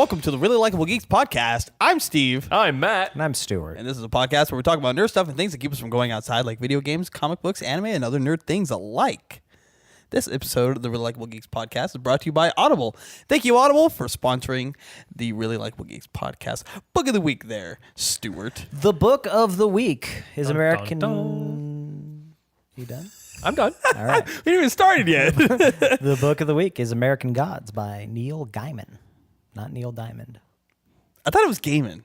Welcome to the Really Likable Geeks podcast. I'm Steve. I'm Matt. And I'm Stuart. And this is a podcast where we talk about nerd stuff and things that keep us from going outside, like video games, comic books, anime, and other nerd things alike. This episode of the Really Likable Geeks podcast is brought to you by Audible. Thank you, Audible, for sponsoring the Really Likable Geeks podcast. Book of the week there, Stuart. The book of the week is Dun, American... dun, dun. You done? I'm done. All right. We haven't even started yet. The book of the week is American Gods by Neil Gaiman. Not Neil Diamond. I thought it was Gaiman.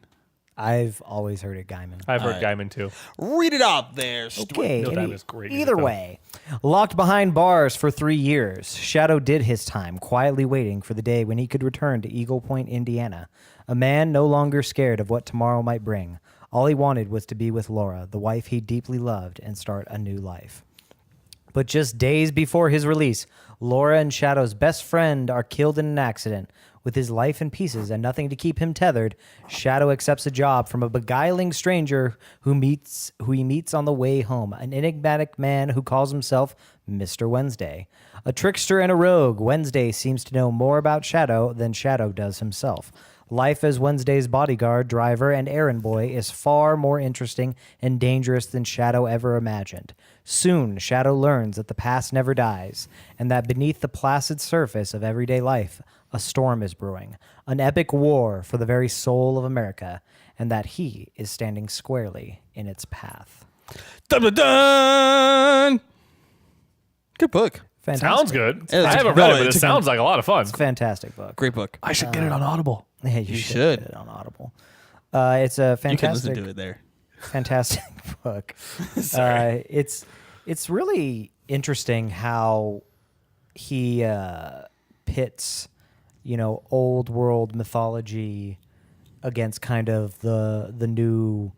I've always heard it Gaiman. I've heard right. Gaiman too. Read it out there, Stuart. Okay. Neil Diamond's great. Either way, locked behind bars for 3 years, Shadow did his time, quietly waiting for the day when he could return to Eagle Point, Indiana. A man no longer scared of what tomorrow might bring. All he wanted was to be with Laura, the wife he deeply loved, and start a new life. But just days before his release, Laura and Shadow's best friend are killed in an accident. With his life in pieces and nothing to keep him tethered, Shadow accepts a job from a beguiling stranger who he meets on the way home, an enigmatic man who calls himself Mr. Wednesday. A trickster and a rogue, Wednesday seems to know more about Shadow than Shadow does himself. Life as Wednesday's bodyguard, driver, and errand boy is far more interesting and dangerous than Shadow ever imagined. Soon, Shadow learns that the past never dies, and that beneath the placid surface of everyday life, a storm is brewing, an epic war for the very soul of America, and that he is standing squarely in its path. Dun, dun, dun! Good book. Fantastic. Sounds good. Yeah, I haven't read it, but it sounds like a lot of fun. It's a fantastic book. Great book. I should get it on Audible. Yeah, You should. get it on Audible. It's a You can fantastic, listen to it there. fantastic book. Sorry. It's really interesting how he pits, old world mythology against kind of the new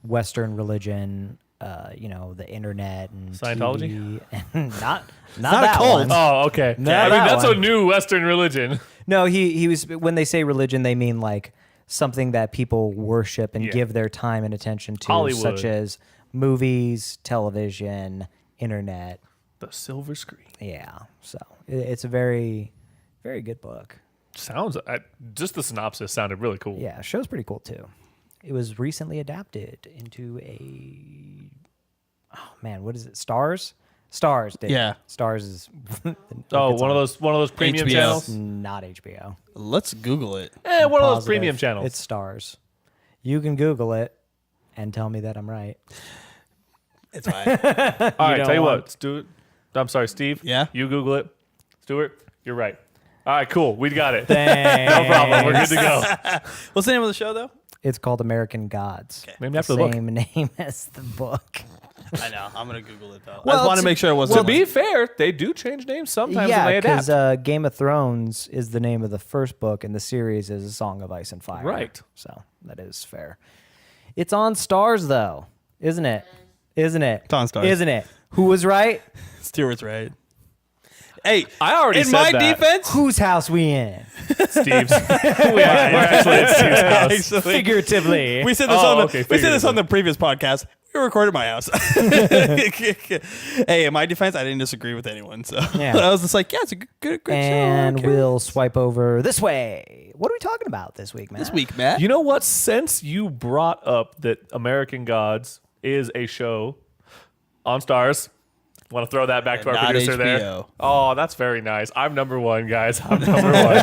Western religion. The internet and Scientology? TV, and not a that cult. one. Oh, okay. No, I mean, that that's one. a new Western religion. No, he was, when they say religion, they mean like something that people worship and Yeah. give their time and attention to, Hollywood. such as movies, television, internet. The silver screen. Yeah, so it's a very, very good book. Sounds, just the synopsis sounded really cool. Yeah, show's pretty cool too. It was recently adapted into what is it? Stars, did. Yeah. Stars is. Oh, it's one on- of those premium HBO. channels. Not HBO. Let's Google it. One of those Positive. premium channels. It's Stars. You can Google it and tell me that I'm right. It's fine. All right, don't tell you want- what, Stuart. I'm sorry, Steve. Yeah? You Google it. Stuart, you're right. All right, cool. We got it. Thanks. No problem. We're good to go. What's the name of the show, though? It's called American Gods. Named The after the book. same name as the book. I know. I'm going to Google it, though. Well, I just want to it's- make sure it wasn't. To be fair, they do change names sometimes Yeah, when they adapt. because Game of Thrones is the name of the first book, and the series is A Song of Ice and Fire. Right. So that is fair. It's on Stars, though, isn't it? Isn't it? It's on Stars. Isn't it? Who was right? Stewart's right. Hey, I already in said my that. defense, Whose house we in? Steve's. We're actually at Steve's house. Actually, Figuratively. we said this Oh, on the okay, we said this on figuratively. the previous podcast. We recorded my house. Hey, in my defense, I didn't disagree with anyone, so Yeah. I was just like, yeah, it's a good show. And Okay. we'll swipe over this way. What are we talking about this week, man? This week, Matt. You know what? Since you brought up that American Gods is a show on Stars, want to throw that back to our Not producer HBO. there. Oh, that's very nice. I'm number one, guys. I'm number one.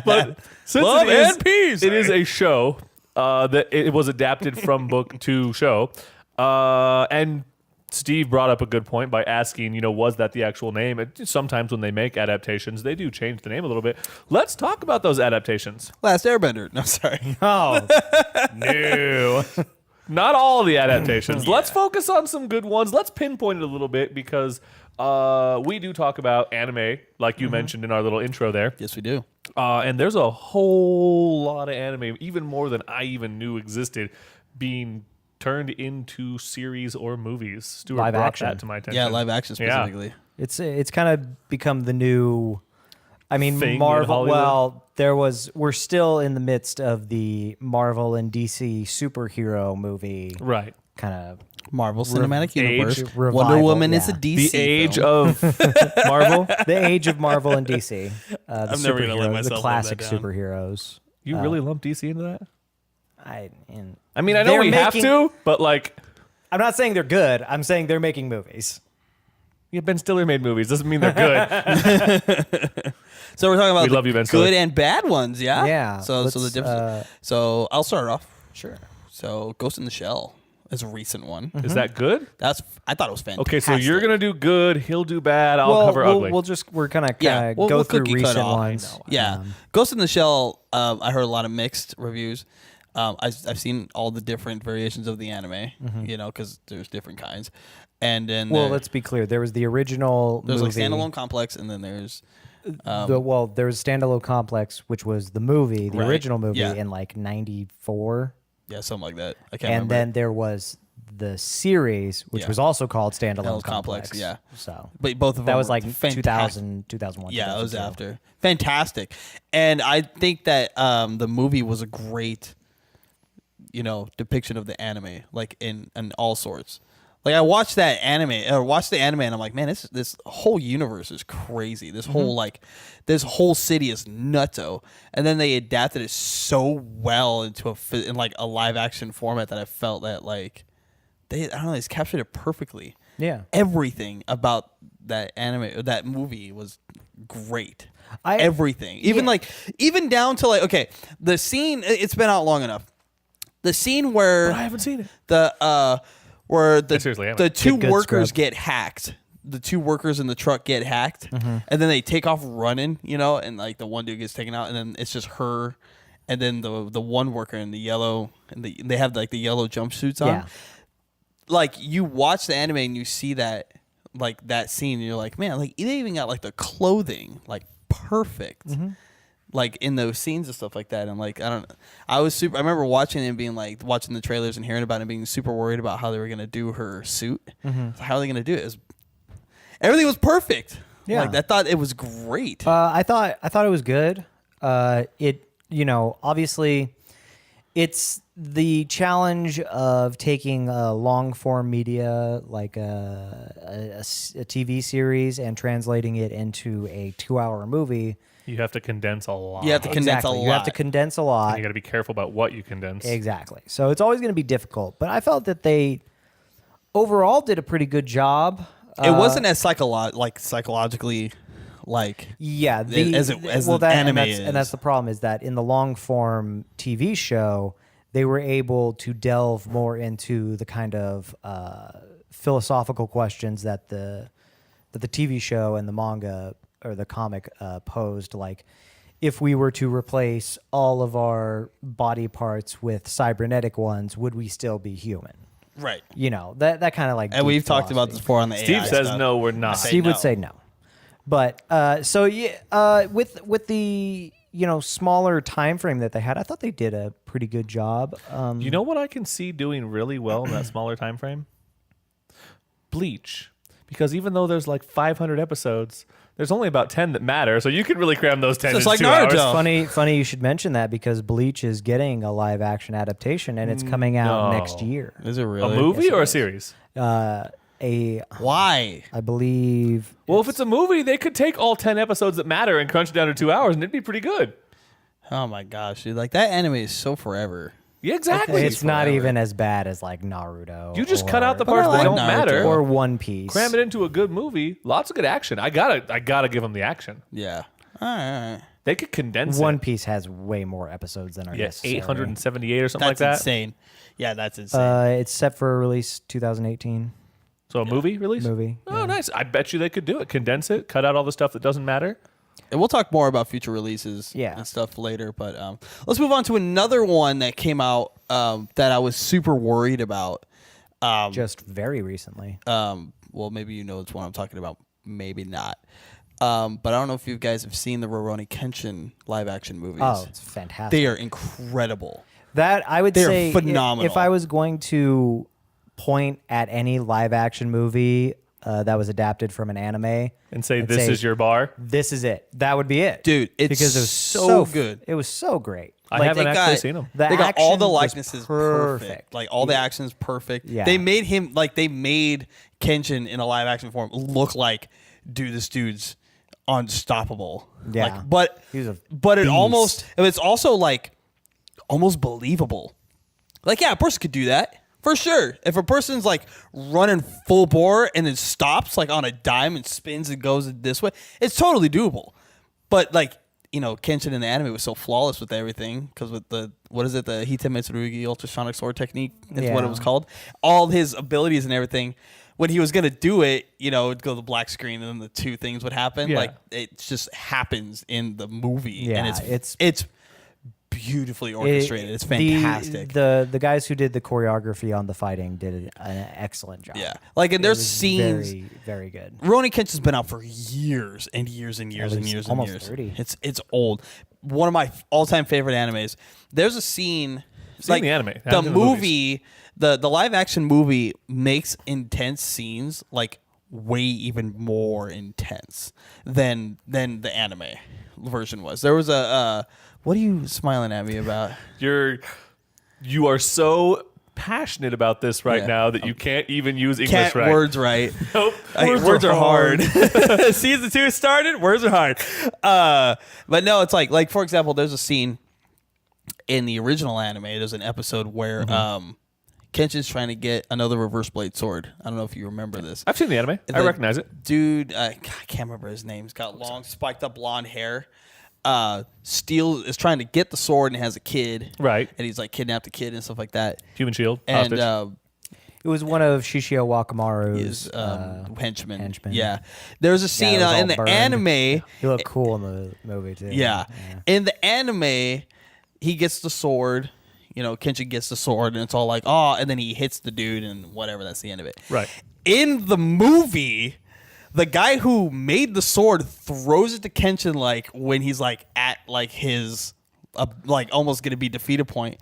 But since Love it is, and peace. it is a show that it was adapted from book to show. And Steve brought up a good point by asking, was that the actual name? Sometimes when they make adaptations, they do change the name a little bit. Let's talk about those adaptations. Last Airbender. No, sorry. Oh, No. Not all the adaptations. Let's focus on some good ones. Let's pinpoint it a little bit because we do talk about anime, like you mentioned in our little intro there. Yes, we do. And there's a whole lot of anime, even more than I even knew existed, being turned into series or movies. Stuart Live brought action. that to my attention. Yeah, live action Yeah. specifically. it's kind of become the new. I mean, Thing in Marvel. Hollywood? Well, we're still in the midst of the Marvel and DC superhero movie Right. kind of Marvel Cinematic Universe. revival, Wonder Woman is a yeah. DC. The age film. of Marvel. The age of Marvel and DC. The I'm never gonna let superheroes, myself the live classic that down. superheroes. You really lump DC into that? I I mean, I know They're we have making- to, but like, I'm not saying they're good. I'm saying they're making movies. yeah, Ben Stiller made movies. Doesn't mean they're good. So we're talking about We the love you, Ben Stiller. good and bad ones, yeah. Yeah, So the let's, difference. So I'll start off. Sure. So Ghost in the Shell is a recent one. Is that good? I thought it was fantastic. Okay, so you're gonna do good. He'll do bad. I'll cover ugly. We're gonna Yeah, we'll go through cookie cut recent off. ones. Yeah, Ghost in the Shell. I heard a lot of mixed reviews. I've seen all the different variations of the anime. You know, because there's different kinds. And then Let's be clear. There was the original there's movie. like standalone complex, and then there's There was Standalone Complex, which was the movie, the Right, original movie yeah. in like '94, something like that. I can't and remember. then there was the series, which Yeah. was also called Standalone Standalone Complex. Complex, yeah. So But both of them that was were like fantastic. 2000, 2001. Yeah, it was 2002. after. Fantastic. And I think that the movie was a great, depiction of the anime, like in all sorts. Like I watched the anime, and I'm like, man, this whole universe is crazy. This this whole city is nutso. And then they adapted it so well into in like a live action format that I felt that like they captured it perfectly. Yeah. Everything about that anime, that movie was great. I- Everything, even down to like, okay, the scene. It's been out long enough. The scene where I haven't seen it. where seriously, I haven't. the two Get good, workers scrub. get hacked. The two workers in the truck get hacked, Mm-hmm. and then they take off running, and like the one dude gets taken out, and then it's just her, and then the one worker in the yellow, and they have like the yellow jumpsuits on. Yeah. Like you watch the anime and you see that like that scene, and you're like, man, like they even got like the clothing like perfect. Like in those scenes and stuff like that, and like I remember watching it and being like watching the trailers and hearing about it and being super worried about how they were gonna do her suit. How are they gonna do it? Everything was perfect. Yeah. Like I thought it was great. I thought it was good. Obviously, it's the challenge of taking a long form media like a TV series and translating it into a 2-hour movie. You have to condense a lot. You have to condense a lot. You have to condense a lot. And you got to be careful about what you condense. Exactly. So it's always going to be difficult. But I felt that they overall did a pretty good job. It wasn't as psychologically like Yeah, as the anime is. and that's the problem is that in the long form TV show, they were able to delve more into the kind of philosophical questions that the TV show and the manga or the comic posed. Like, if we were to replace all of our body parts with cybernetic ones, would we still be human? right. That kind of like. And deep we've talked about philosophy. this before on the Steve AI says stuff. no, we're not. Steve no. would say no. But with the smaller time frame that they had, I thought they did a pretty good job. You know what I can see doing really well in that smaller time frame? Bleach. Because even though there's like 500 episodes, there's only about 10 that matter. So you could really cram those 10 Just into like 2 Naruto. hours. Funny you should mention that because Bleach is getting a live action adaptation and it's coming out No. next year. Is it A really movie or a series? Why? I believe. Well, if it's a movie, they could take all 10 episodes that matter and crunch it down to 2 hours, and it'd be pretty good. Oh my gosh, dude! Like that anime is so forever. Yeah, exactly. It's not forever. even as bad as like Naruto. You just cut out the But I parts that like don't Naruto. matter. or One Piece. Cram it into a good movie. Lots of good action. I gotta give them the action. Yeah. All right. They could condense One it. Piece has way more episodes than are Yeah, necessary. 878 or something That's like that. insane. Yeah, that's insane. It's set for release 2018 So a movie release? movie. Oh, nice. I bet you they could do it. Condense it. Cut out all the stuff that doesn't matter. And we'll talk more about future releases Yeah. and stuff later. But let's move on to another one that came out that I was super worried about. Just very recently. Well, maybe you know it's one I'm talking about. Maybe not. But I don't know if you guys have seen the Rurouni Kenshin live action movies. Oh, it's fantastic. They are incredible. That I would They're say phenomenal. If I was going to point at any live action movie that was adapted from an anime And say, I'd this say, is your bar. this is it. That would be it. Dude, it's because it was so good. It was so great. I Like, haven't they actually got- seen them. The They got all action the was likenesses perfect. Like all the Yeah. actions perfect. Yeah. They made him like they made Kenshin in a live action form look like, dude, this dude's unstoppable. Yeah. Like, but He was a but it beast. almost it's also like almost believable. Like, yeah, a person could do that. For sure. If a person's like running full bore and then stops like on a dime and spins and goes this way, it's totally doable. But like, you know, Kenshin in the anime was so flawless with everything because with the, what is it, the Hite Mitsurugi ultrasonic sword technique is what it Yeah. was called. All his abilities and everything. When he was going to do it, you know, it'd go to the black screen and then the two things would happen. Yeah. Like, it just happens in the movie. Yeah, And it's beautifully orchestrated. It's fantastic. The guys who did the choreography on the fighting did an excellent job. Yeah. Like, and there's It was scenes. very, very good. Rurouni Kenshin's been out for years and years and years At and least years and almost years. 30. It's old. One of my all-time favorite animes. There's a scene Seen the anime. the Haven't seen the movie, the live action movie makes intense scenes like way even more intense than the anime version was. There was a what are you smiling at me about? You are so passionate about this right Yeah. now that you can't even use English Can't right. words right. Nope. Words are hard. Season 2 started. Words are hard. But no, it's like for example, there's a scene in the original anime. There's an episode where Kenshin's trying to get another reverse blade sword. I don't know if you remember this. I've seen the anime. I The recognize it. Dude, I can't remember his name. He's got long, spiked up blonde hair. Steel is trying to get the sword and has a kid. Right. And he's like kidnapped a kid and stuff like that. Human shield. And hostage. It was one of Shishio Wakamaru's his henchman. henchmen. Yeah. There's a scene it was all in the burned. anime. He looked cool in the movie too. Yeah. In the anime, he gets the sword. You know, Kenshin gets the sword, and it's all like, oh, and then he hits the dude, and whatever. That's the end of it. Right. In the movie, the guy who made the sword throws it to Kenshin like when he's like at like his like almost gonna be defeated point.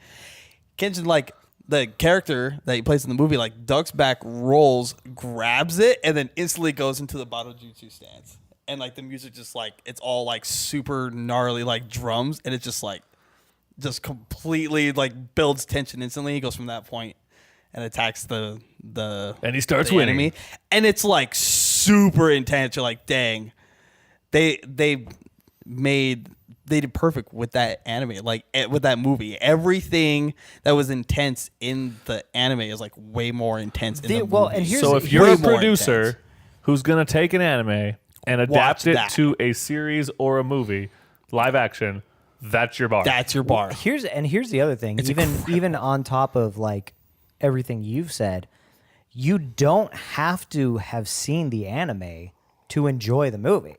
Kenshin, like the character that he plays in the movie, like ducks back, rolls, grabs it, and then instantly goes into the Battle Jutsu stance. And like the music just like it's all like super gnarly like drums, and it's just like just completely like builds tension instantly. He goes from that point and attacks the And he starts the winning. enemy, and it's like super intense. You're like, dang, they did perfect with that anime, like with that movie. Everything that was intense in the anime is like way more intense in the movie. well, and here's So the- if you're way a more producer intense. who's going to take an anime and adapt it that. to a series or a movie, live action, that's your bar. That's your bar. Here's the other thing. Even on top of like everything you've said, you don't have to have seen the anime to enjoy the movie.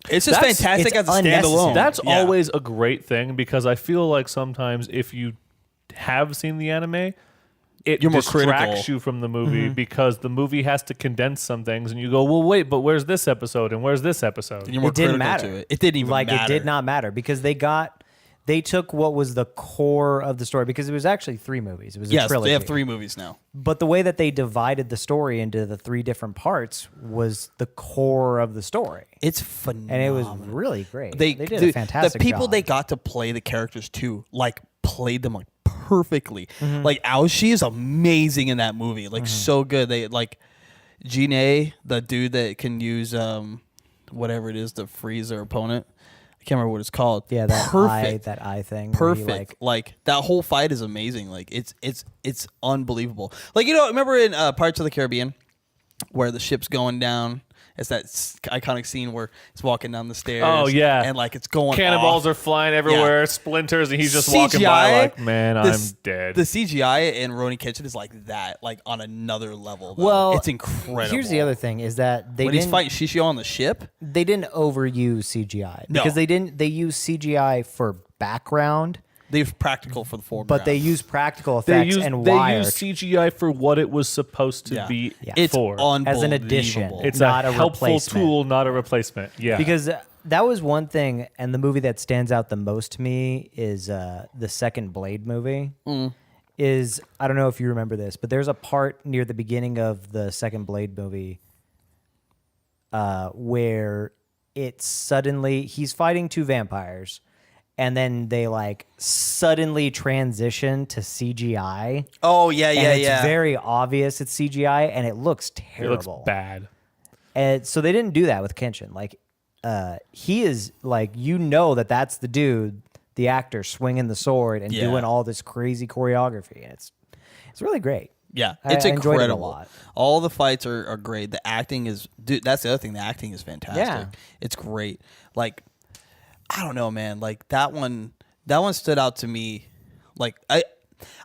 It's just That's- fantastic it's as a standalone. unnecessary. That's Yeah. always a great thing because I feel like sometimes if you have seen the anime, it You're more distracts critical. you from the movie because the movie has to condense some things and you go, well, wait, but where's this episode and where's this episode? You're more It didn't critical matter. to it. It didn't even like matter. it did not matter because they took what was the core of the story because it was actually 3 movies. It was a Yes, trilogy. they have 3 movies now. But the way that they divided the story into the 3 different parts was the core of the story. It's phenomenal. And it was really great. They did the, a fantastic The people job. they got to play the characters too, like played them like perfectly. Mm-hmm. Like Aoshi is amazing in that movie, like so good. They like Jin, the dude that can use whatever it is to freeze their opponent. I can't remember what it's called. Yeah, that perfect. eye thing. where he, Perfect. Like that whole fight is amazing. Like it's unbelievable. Like, you know, remember in Pirates of the Caribbean where the ship's going down? It's that iconic scene where he's walking down the stairs. Oh, yeah. And like it's going Cannonballs off. are flying everywhere, Yeah. splinters, and he's just walking by CGI, like, man, I'm dead. The CGI in Rurouni Kenshin is like that, like on another level. Though. Well, it's incredible. Here's the other thing is that they when he's didn't fighting Shishio on the ship. they didn't overuse CGI No. because they use CGI for background, They use practical for the foreground. but they use practical they effects use and wire CGI for what it was supposed to Yeah. be It's for. unbelievable. as an addition. It's not a a helpful replacement. tool, not a replacement. Yeah. because that was one thing, and the movie that stands out the most to me is the second Blade movie. Is I don't know if you remember this, but there's a part near the beginning of the second Blade movie where it's suddenly he's fighting 2 vampires, and then they like suddenly transition to CGI. Oh yeah, And yeah, it's yeah. very obvious it's CGI, and it looks It terrible. looks bad. And so they didn't do that with Kenshin. Like, he is like, that's the dude, the actor swinging the sword and doing all this crazy choreography, and it's really great. Yeah, I it's enjoyed it a incredible. lot. All the fights are great. The acting is, dude. That's the other thing. The acting is fantastic. Yeah. It's great. Like, I don't know, man. Like that one stood out to me. Like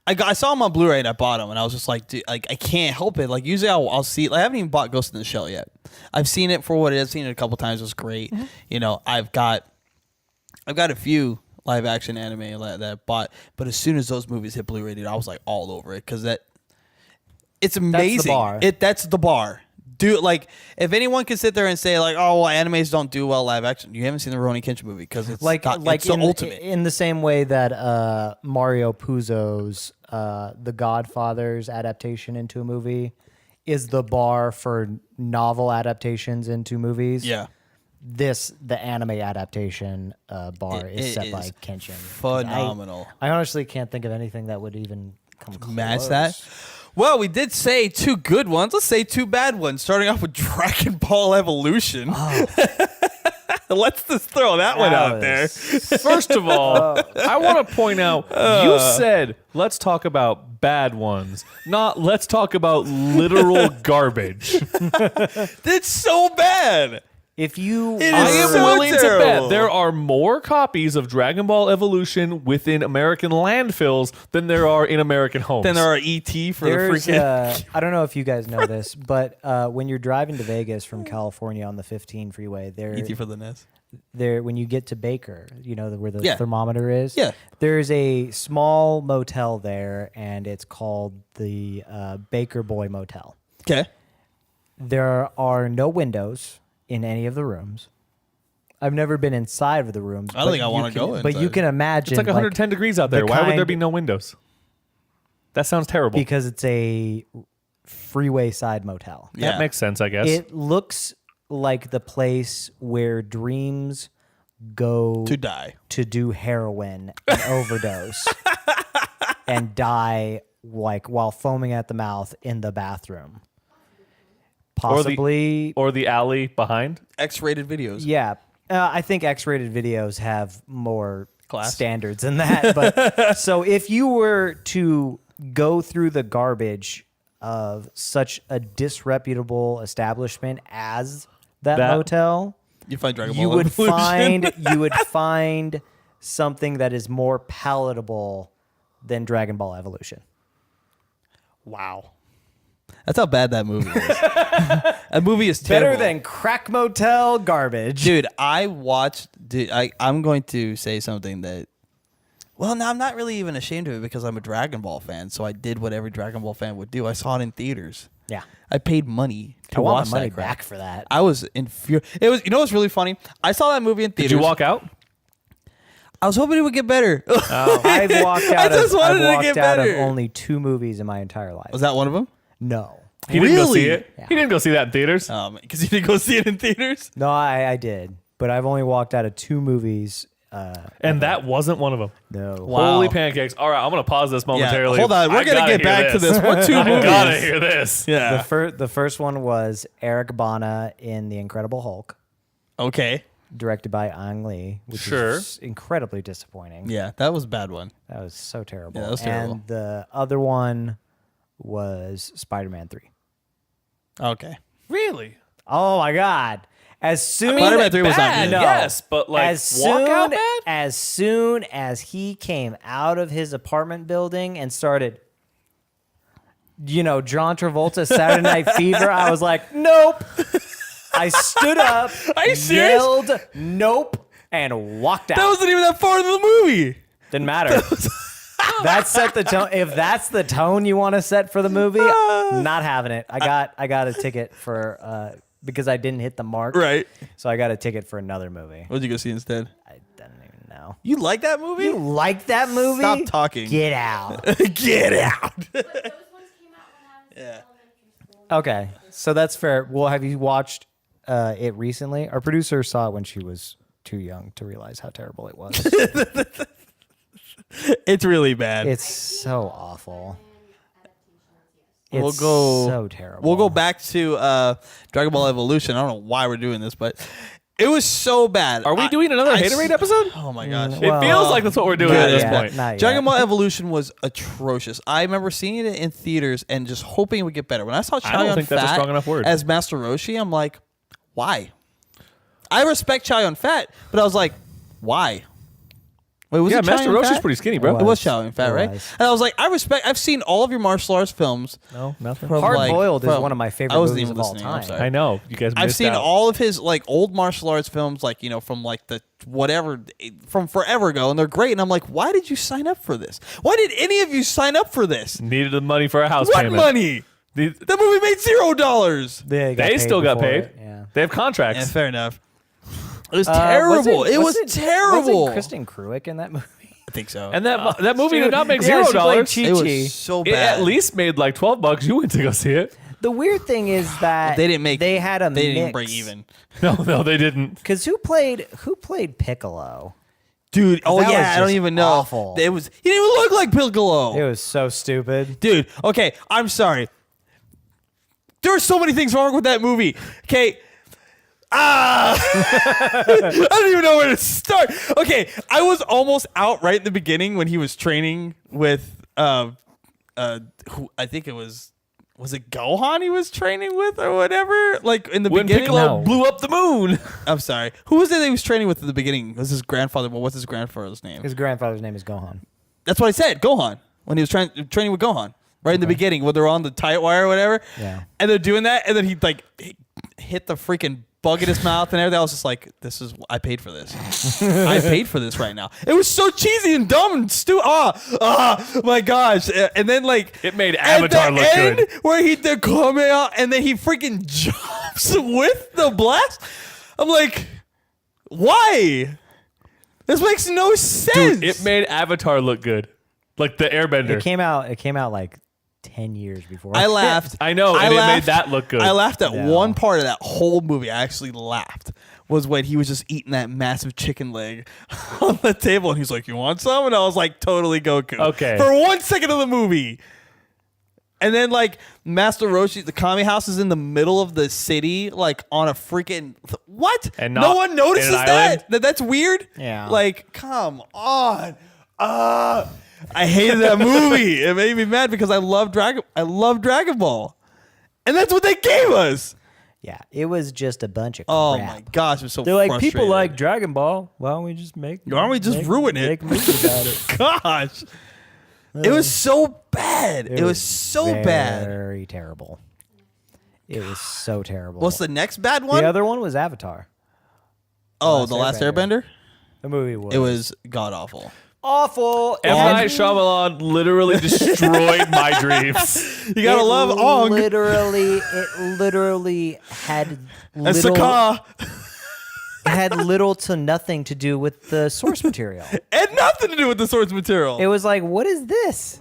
I saw him on Blu-ray and I bought him, and I was just like, dude, like I can't help it. Like usually I'll see. Like, I haven't even bought Ghost in the Shell yet. I've seen it for what it is. I've seen it a couple times. It was great. Mm-hmm. You know, I've got a few live action anime that I bought, but as soon as those movies hit Blu-ray, dude, I was like all over it because it's amazing. bar. That's the bar. Dude, like if anyone can sit there and say like, oh, well, animes don't do well live action, you haven't seen the Rurouni Kenshin movie because it's Like it's the ultimate. in the same way that Mario Puzo's The Godfather's adaptation into a movie is the bar for novel adaptations into movies. Yeah. The anime adaptation bar It is set is by Kenshin. phenomenal. I honestly can't think of anything that would even come close. Match that. Well, we did say 2 good ones. Let's say 2 bad ones. Starting off with Dragon Ball Evolution. Oh. Let's just throw that one That out there. was- First of all, I want to point out you said let's talk about bad ones, not let's talk about literal garbage. It's so bad. If you It I is am so willing to terrible. bet there are more copies of Dragon Ball Evolution within American landfills than there are in American homes. Then there are ET for There's, the freaking. I don't know if you guys know this, but when you're driving to Vegas from California on the 15 freeway, ET for the NES. when you get to Baker, you know where the Yeah. thermometer is. Yeah. There's a small motel there, and it's called the Baker Boy Motel. Okay. There are no windows in any of the rooms. I've never been inside of the rooms. I don't but think I you wanna can- go But you inside. can imagine it's like 110 degrees out there. the Why would there kind- be no windows? That sounds terrible. because it's a freeway side motel. That Yeah. makes sense, I guess. It looks like the place where dreams go To die. to do heroin and overdose and die like while foaming at the mouth in the bathroom. Possibly, or the alley behind. X-rated videos. yeah. I think X-rated videos have more Class. standards than that. But so if you were to go through the garbage of such a disreputable establishment as that motel, You find Dragon Ball you would Evolution. find something that is more palatable than Dragon Ball Evolution. Wow. That's how bad that movie is. That movie is terrible. Better than crack motel garbage. Dude, I'm going to say something that, well, no, I'm not really even ashamed of it because I'm a Dragon Ball fan. So I did what every Dragon Ball fan would do. I saw it in theaters. Yeah. I paid money to I want watch my money that crap. back for that. I was infuriated. It was, you know what's really funny? I saw that movie in theaters. Did you walk out? I was hoping it would get better. I've walked out, I just wanted I've it to get walked out of better. only 2 movies in my entire life. Was that one of them? No. He didn't go see Really? it. Yeah. He didn't go see that in theaters. Because you didn't go see it in theaters? No, I did. But I've only walked out of 2 movies. And that wasn't one of them. No. Wow. Holy pancakes. All right, I'm going to pause this momentarily. Hold on. We're I going to gotta get hear back to this. What 2 movies? I got to hear this. Yeah. The first one was Eric Bana in The Incredible Hulk, Okay. directed by Ang Lee, which Sure. is incredibly disappointing. Yeah, that was a bad one. That was so terrible. Yeah, that was terrible. And the other one was Spider-Man 3. Okay. Really? Oh my God. As soon Spider-Man 3 was not bad, good. No. yes, but like as walk soon, out bad? as soon as he came out of his apartment building and started, John Travolta, Saturday Night Fever, I was like, nope. I stood up, Are you serious? yelled, nope, and walked out. That wasn't even that far into the movie. Didn't matter. That set the tone. If that's the tone you want to set for the movie, not having it. I got a ticket for because I didn't hit the mark. Right. So I got a ticket for another movie. What'd you go see instead? I don't even know. You like that movie? You like that movie? Stop talking. Get out. Get out. Those ones came out when I was in elementary school. Okay, so that's fair. Well, have you watched it recently? Our producer saw it when she was too young to realize how terrible it was. It's really bad. It's so awful. We'll It's go- so terrible. We'll go back to Dragon Ball Evolution. I don't know why we're doing this, but it was so bad. Are we doing another Haterade episode? Oh my gosh. It feels like that's what we're doing Not at this yet. point. Not yet. Dragon Ball Evolution was atrocious. I remember seeing it in theaters and just hoping it would get better. When I saw I don't Chow think that's a Yun-Fat strong enough word. as Master Roshi, I'm like, why? I respect Chow Yun-Fat, but I was like, why? Wait, was it Chow Master Yun-Fat? Roshi's pretty skinny, bro. It was Chow Yun-Fat, It right? was. And I was like, I've seen all of your martial arts films. No, nothing. from, Hard like, Boiled is from- one of my favorite I wasn't movies even of all listening. I'm time. sorry. I know. You guys I've missed seen out. all of his like old martial arts films, like, you know, from like the whatever from forever ago, and they're great. And I'm like, why did you sign up for this? Why did any of you sign up for this? Needed the money for a house What payment. money? The- That movie made $0. They still got paid. Yeah. They have contracts. Yeah, fair enough. It was terrible. It was terrible. Wasn't Kristen Cruick in that movie? I think so. And that movie did not make Yeah, she played $0. Chi-Chi. it was so It bad. at least made like $12. You went to go see it. The weird thing is that they didn't make. They had a They didn't even mix. break even. No, they didn't. Because who played Piccolo? Dude, oh That was yeah, I don't just even know. awful. It was. He didn't even look like Piccolo. It was so stupid. Dude, okay, I'm sorry. There are so many things wrong with that movie. Okay. I don't even know where to start. Okay, I was almost out right in the beginning when he was training with who I think it was it Gohan he was training with or whatever? Like in the When beginning. Piccolo No. blew up the moon. I'm sorry. Who was it that he was training with at the beginning? Was his grandfather? Well, what's his grandfather's name? His grandfather's name is Gohan. That's what I said. Gohan. When he was training with Gohan. Right in the beginning when they're on the tight wire or whatever. Yeah. And they're doing that and then he like hit the freaking bug in his mouth and everything. I was just like, I paid for this. I paid for this right now. It was so cheesy and dumb and stupid. My gosh. And then like It made at Avatar the look end, good. where he did come out and then he freaking jumps with the blast. I'm like, why? This makes no sense. Dude, it made Avatar look good. Like the Airbender. It came out like 10 years before. I laughed. I know, and it made that look good. I laughed at Yeah. one part of that whole movie. I actually laughed. Was when he was just eating that massive chicken leg on the table, and he's like, "You want some?" And I was like, "Totally Goku." Okay. For 1 second of the movie, and then like Master Roshi, the Kami house is in the middle of the city, like on a freaking what? And no not one notices in an island? that's weird. Yeah. Like, come on. I hated that movie. It made me mad because I love Dragon Ball. And that's what they gave us. Yeah, it was just a bunch of crap. Oh my gosh, it was so They're like, frustrating. people like Dragon Ball. Why don't we just make Why don't we just ruin it? Make a movie about it. Gosh. It was so bad. It was so bad. Very terrible. It was so terrible. What's the next bad one? The other one was Avatar. The Last Airbender? The movie was. It was god awful. awful. M. Night Shyamalan literally destroyed my dreams. You gotta love Ong. It literally had And little, Sokka. it had little to nothing to do with the source material. Had nothing to do with the source material. It was like, what is this?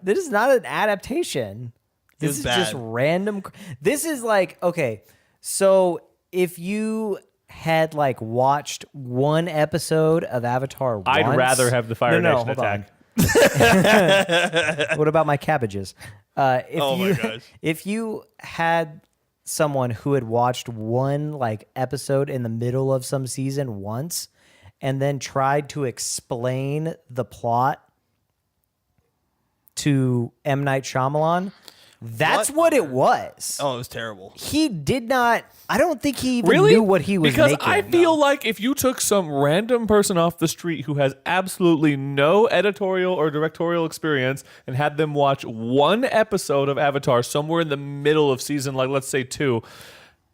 This is not an adaptation. This was is bad. just random. This is like, okay, so if you had like watched one episode of Avatar once, I'd rather have the Fire Nation hold attack. on. What about my cabbages? Oh my gosh. If you had someone who had watched one like episode in the middle of some season once and then tried to explain the plot to M. Night Shyamalan, that's what it was. Oh, it was terrible. He did not. I don't think he even Really? knew what he was because making. I feel like if you took some random person off the street who has absolutely no editorial or directorial experience and had them watch one episode of Avatar somewhere in the middle of season, like let's say 2,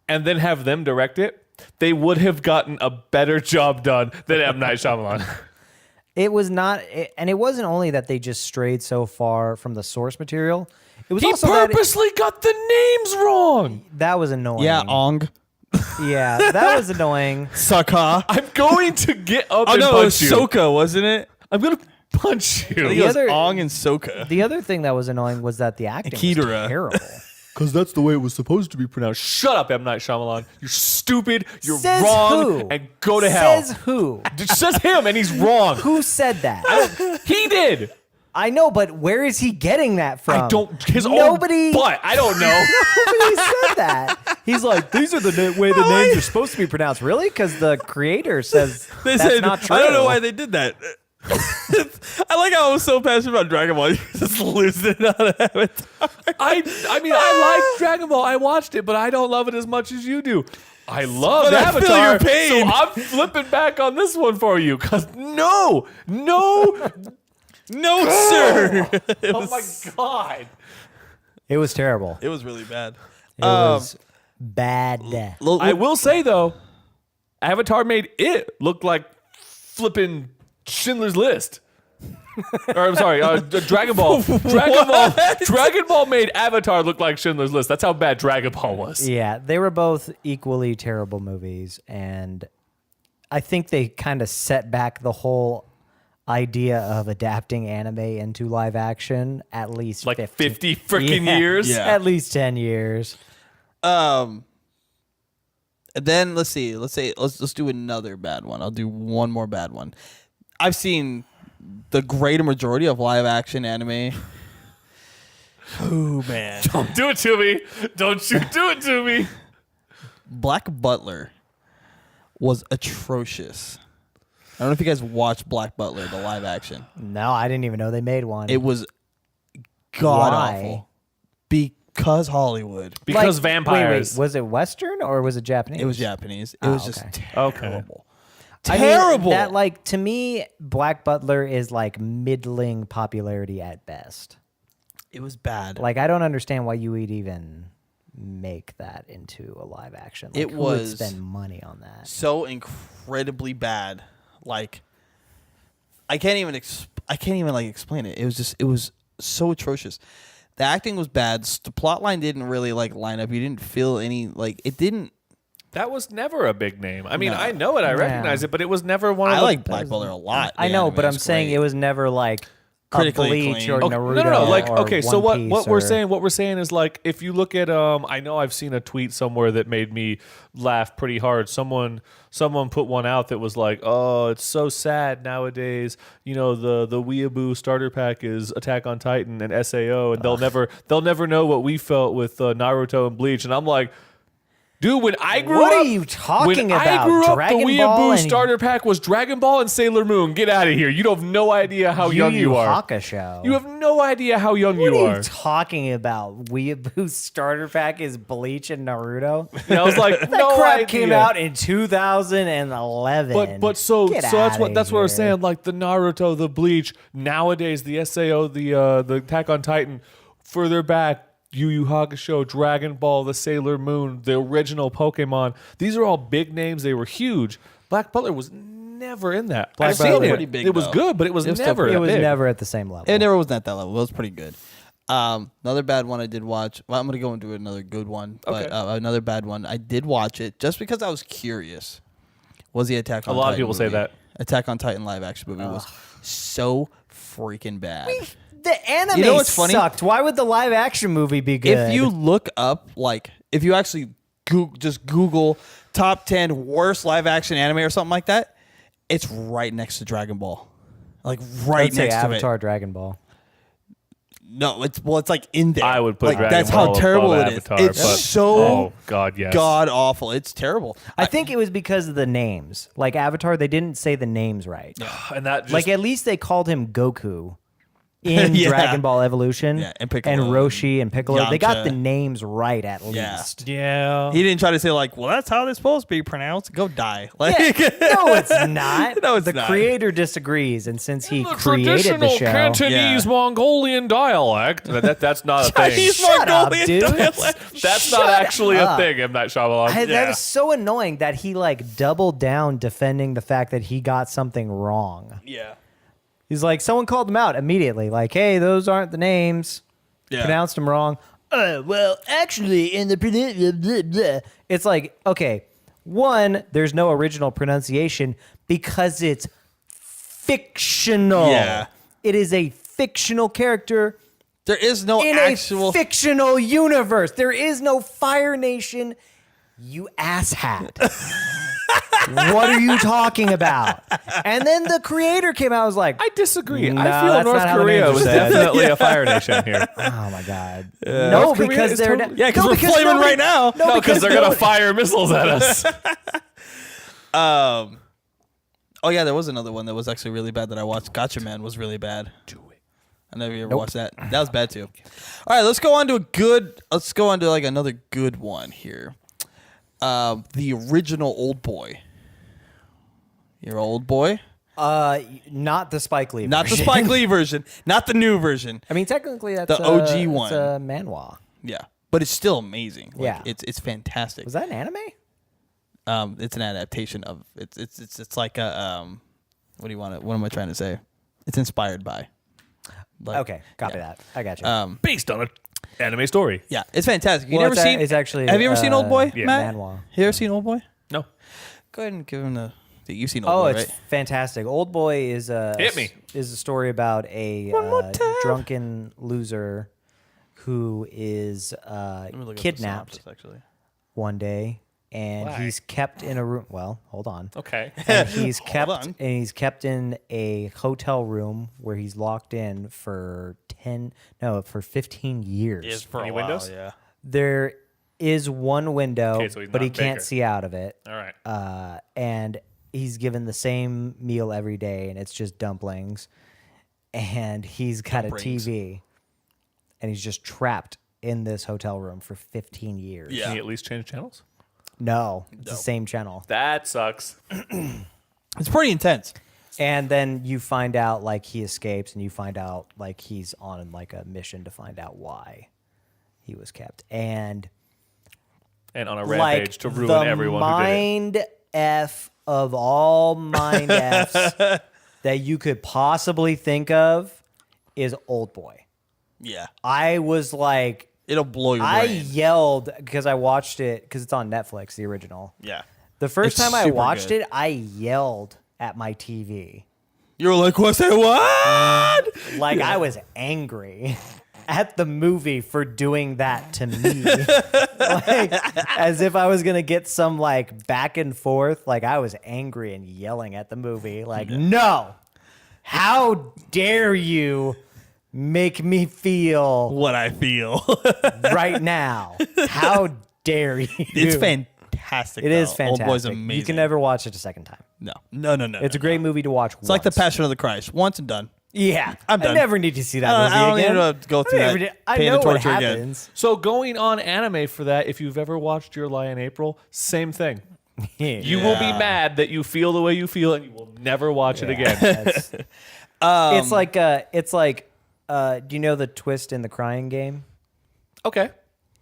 and then have them direct it, they would have gotten a better job done than M. Night Shyamalan. It was not, and it wasn't only that they just strayed so far from the source material. It was He also that purposely got the names wrong. that was annoying. Yeah, Ong. Yeah, that was annoying. Sokka. I'm going to get up Oh and no, it was punch you. Sokka, wasn't it? I'm going to punch I think you. it was other- Ong and Sokka. The other thing that was annoying was that the acting was Akira. terrible. because that's the way it was supposed to be pronounced. Shut up, M. Night Shyamalan. You're stupid. You're Says wrong. who? And go to hell. Says who? It says him, and he's wrong. Who said that? He did. I know, but where is he getting that from? I don't. His Nobody. own butt. I don't know. Nobody said that. He's like, these are the way the names are supposed to be pronounced. Really? Because the creator says They that's said, not true. I don't know why they did that. I like how I was so passionate about Dragon Ball. You just losing it on Avatar. I mean, I like Dragon Ball. I watched it, but I don't love it as much as you do. I love But I feel Avatar, your pain. so I'm flipping back on this one for you. Cause no, Sir. oh my god, It was terrible. It was really bad. It was bad. I will say though, Avatar made it look like flipping Schindler's List. Or I'm sorry, Dragon Ball. Dragon Ball made Avatar look like Schindler's List. That's how bad Dragon Ball was. Yeah, they were both equally terrible movies, and I think they kind of set back the whole idea of adapting anime into live action at least Like 50 freaking years. Yeah. At least 10 years. And then let's do another bad one. I'll do one more bad one. I've seen the greater majority of live action anime. Oh man. Don't do it to me. Don't you do it to me. Black Butler was atrocious. I don't know if you guys watched Black Butler, the live action. No, I didn't even know they made one. It was god Why? awful. Because Hollywood. Because Like, vampires. Wait, was it Western or was it Japanese? It was Japanese. It Oh, was just okay. terrible. I mean, Terrible. that, like, to me, Black Butler is like middling popularity at best. It was bad. Like, I don't understand why you would even make that into a live action. Like, It who would was- spend money on that? so incredibly bad. Like I can't even like explain it. It was so atrocious. The acting was bad. The plot line didn't really like line up. You didn't feel any like it didn't. That was never a big name. I mean, No. I know it. I recognize it, but it was never one of I the... like Black Butler a lot. I The know, anime but I'm is saying great. it was never like Critically a Bleach acclaimed. or Okay, Naruto. no. Like, or okay, so One what Piece we're saying is like, if you look at, I know I've seen a tweet somewhere that made me laugh pretty hard. Someone put one out that was like, oh, it's so sad nowadays. You know, the Weeaboo starter pack is Attack on Titan and SAO, and they'll never know what we felt with Naruto and Bleach. And I'm like, dude, when I grew What up, are you talking when I about? grew up, Dragon the Ball Weeaboo and starter pack was Dragon Ball and Sailor Moon. Get out of here! You have no idea how young you are. Hakusho. You have no idea how young What you are are. you talking about? Weeaboo starter pack is Bleach and Naruto. And I was like, That no crap idea. came out in 2011. But so Get that's outta what we're here. saying. Like the Naruto, the Bleach, nowadays the SAO, the Attack on Titan, further back, Yu Yu Hakusho, Dragon Ball, the Sailor Moon, the original Pokemon. These are all big names. They were huge. Black Butler was never in that. Black I've seen Butler- it. Pretty big, It was though. good, but it was It was still never. pretty It was big. never at the same level. It never was at that level. It was pretty good. Another bad one I did watch. Well, I'm gonna go into another good one, but Okay. another bad one I did watch it just because I was curious. Was the Attack on A lot of Titan people say movie. that. Attack on Titan live action movie was so freaking bad. The anime You know what's funny? sucked. Why would the live action movie be good? If you look up, like, if you actually just Google top 10 worst live action anime or something like that, it's right next to Dragon Ball. Like, right I'd say next to Avatar, it. Dragon Ball. No, it's like in there. I would put like, Dragon that's Ball how terrible above it is. Avatar, It's but- so oh god, yes. god awful. It's terrible. I think it was because of the names. Like Avatar, they didn't say the names right. And that just, Like at least they called him Goku in Yeah. Dragon Ball Evolution. Yeah, and Piccolo and Roshi and Piccolo. They got Yamcha. the names right at Yeah. least. yeah. He didn't try to say like, well, that's how they're supposed to be pronounced. Go die. Like, No, it's not. No, it's the not. creator disagrees, and since he The created traditional the show, Cantonese Yeah. Mongolian dialect. That's not a thing. Chinese Shut up, Mongolian dude. dialect. That's not Shut actually a up. thing, M. Night Shyamalan. That Yeah. was so annoying that he like doubled down defending the fact that he got something wrong. Yeah. He's like, someone called him out immediately, like, hey, those aren't the names. Yeah. Pronounced them wrong. Well, actually, in the blah, blah, blah. It's like, okay, one, there's no original pronunciation because it's fictional. Yeah. It is a fictional character There is no in actual a fictional universe. There is no Fire Nation, you asshat. What are you talking about? And then the creator came out and was like, I disagree. No, I feel that's North not how the Korea names was are said. definitely a fire nation here. oh my God. North No, Korea because is they're totally- Yeah, because we're flaming nobody- right now. No, because they're no- gonna fire missiles at us. Oh yeah, there was another one that was actually really bad that I watched. Gotcha Man was really bad. Do it. I never ever watched that. That was bad too. All right, let's go on to like another good one here. The original Old Boy. Your Old Boy? Not the Spike Lee Not the version. Spike Lee version, not the new version. I mean, technically, that's The OG it's one. a manhwa. Yeah, but it's still amazing. Like, Yeah. it's fantastic. Was that an anime? It's an adaptation of it's like a what am I trying to say? It's inspired by. Like, Okay, copy yeah. that. I got you. Based on an anime story. Yeah, it's fantastic. You Well, never seen? it's actually, Have you ever seen Old Boy, Yeah. Matt? manhwa. You ever seen Old Boy? No. Go ahead and give him the. You've seen Old Oh, Boy, it's right? fantastic. Old Boy is Hit me. is a story about a more time. drunken loser who is Let me look up the kidnapped synopsis, actually. one day, and Why? he's kept in a room. Well, hold on. Okay. And he's on. kept in a hotel room where he's locked in for 15 years. For Any a while, windows? yeah. There is one window, Okay, so he's but not he can't Baker. see out of it. All right. And he's given the same meal every day, and it's just dumplings. And he's got Dumplings. a TV, and he's just trapped in this hotel room for 15 years. Yeah. Can you at least change channels? No, it's the same channel. That sucks. It's pretty intense. And then you find out like he escapes, and you find out like he's on like a mission to find out why he was kept. And And on a like rampage to ruin the everyone who did it. mind F of all mind Fs that you could possibly think of is Old Boy. Yeah, I was like, it'll blow your I brain. yelled because I watched it because it's on Netflix, the original. Yeah, The first It's time I super watched good. it, I yelled at my TV. you were like, "What's that? What?" Like I was angry at the movie for doing that to me. Like as if I was going to get some like back and forth. Like I was angry and yelling at the movie. Like, no, how dare you make me feel What I feel. right now? How dare you? It's fantastic. It is though. fantastic. Old Boy's amazing. You can never watch it a second time. No. It's a great movie to watch. It's like the Passion of the Christ. Once and done. Yeah, I'm done. I never need to see that I movie don't again. need to go through I never that did- I pain know and what torture again. happens. So going on anime for that, if you've ever watched Your Lie in April, same thing. You will be mad that you feel the way you feel, and you will never watch it again. That's- it's like, do you know the twist in the Crying Game? Okay.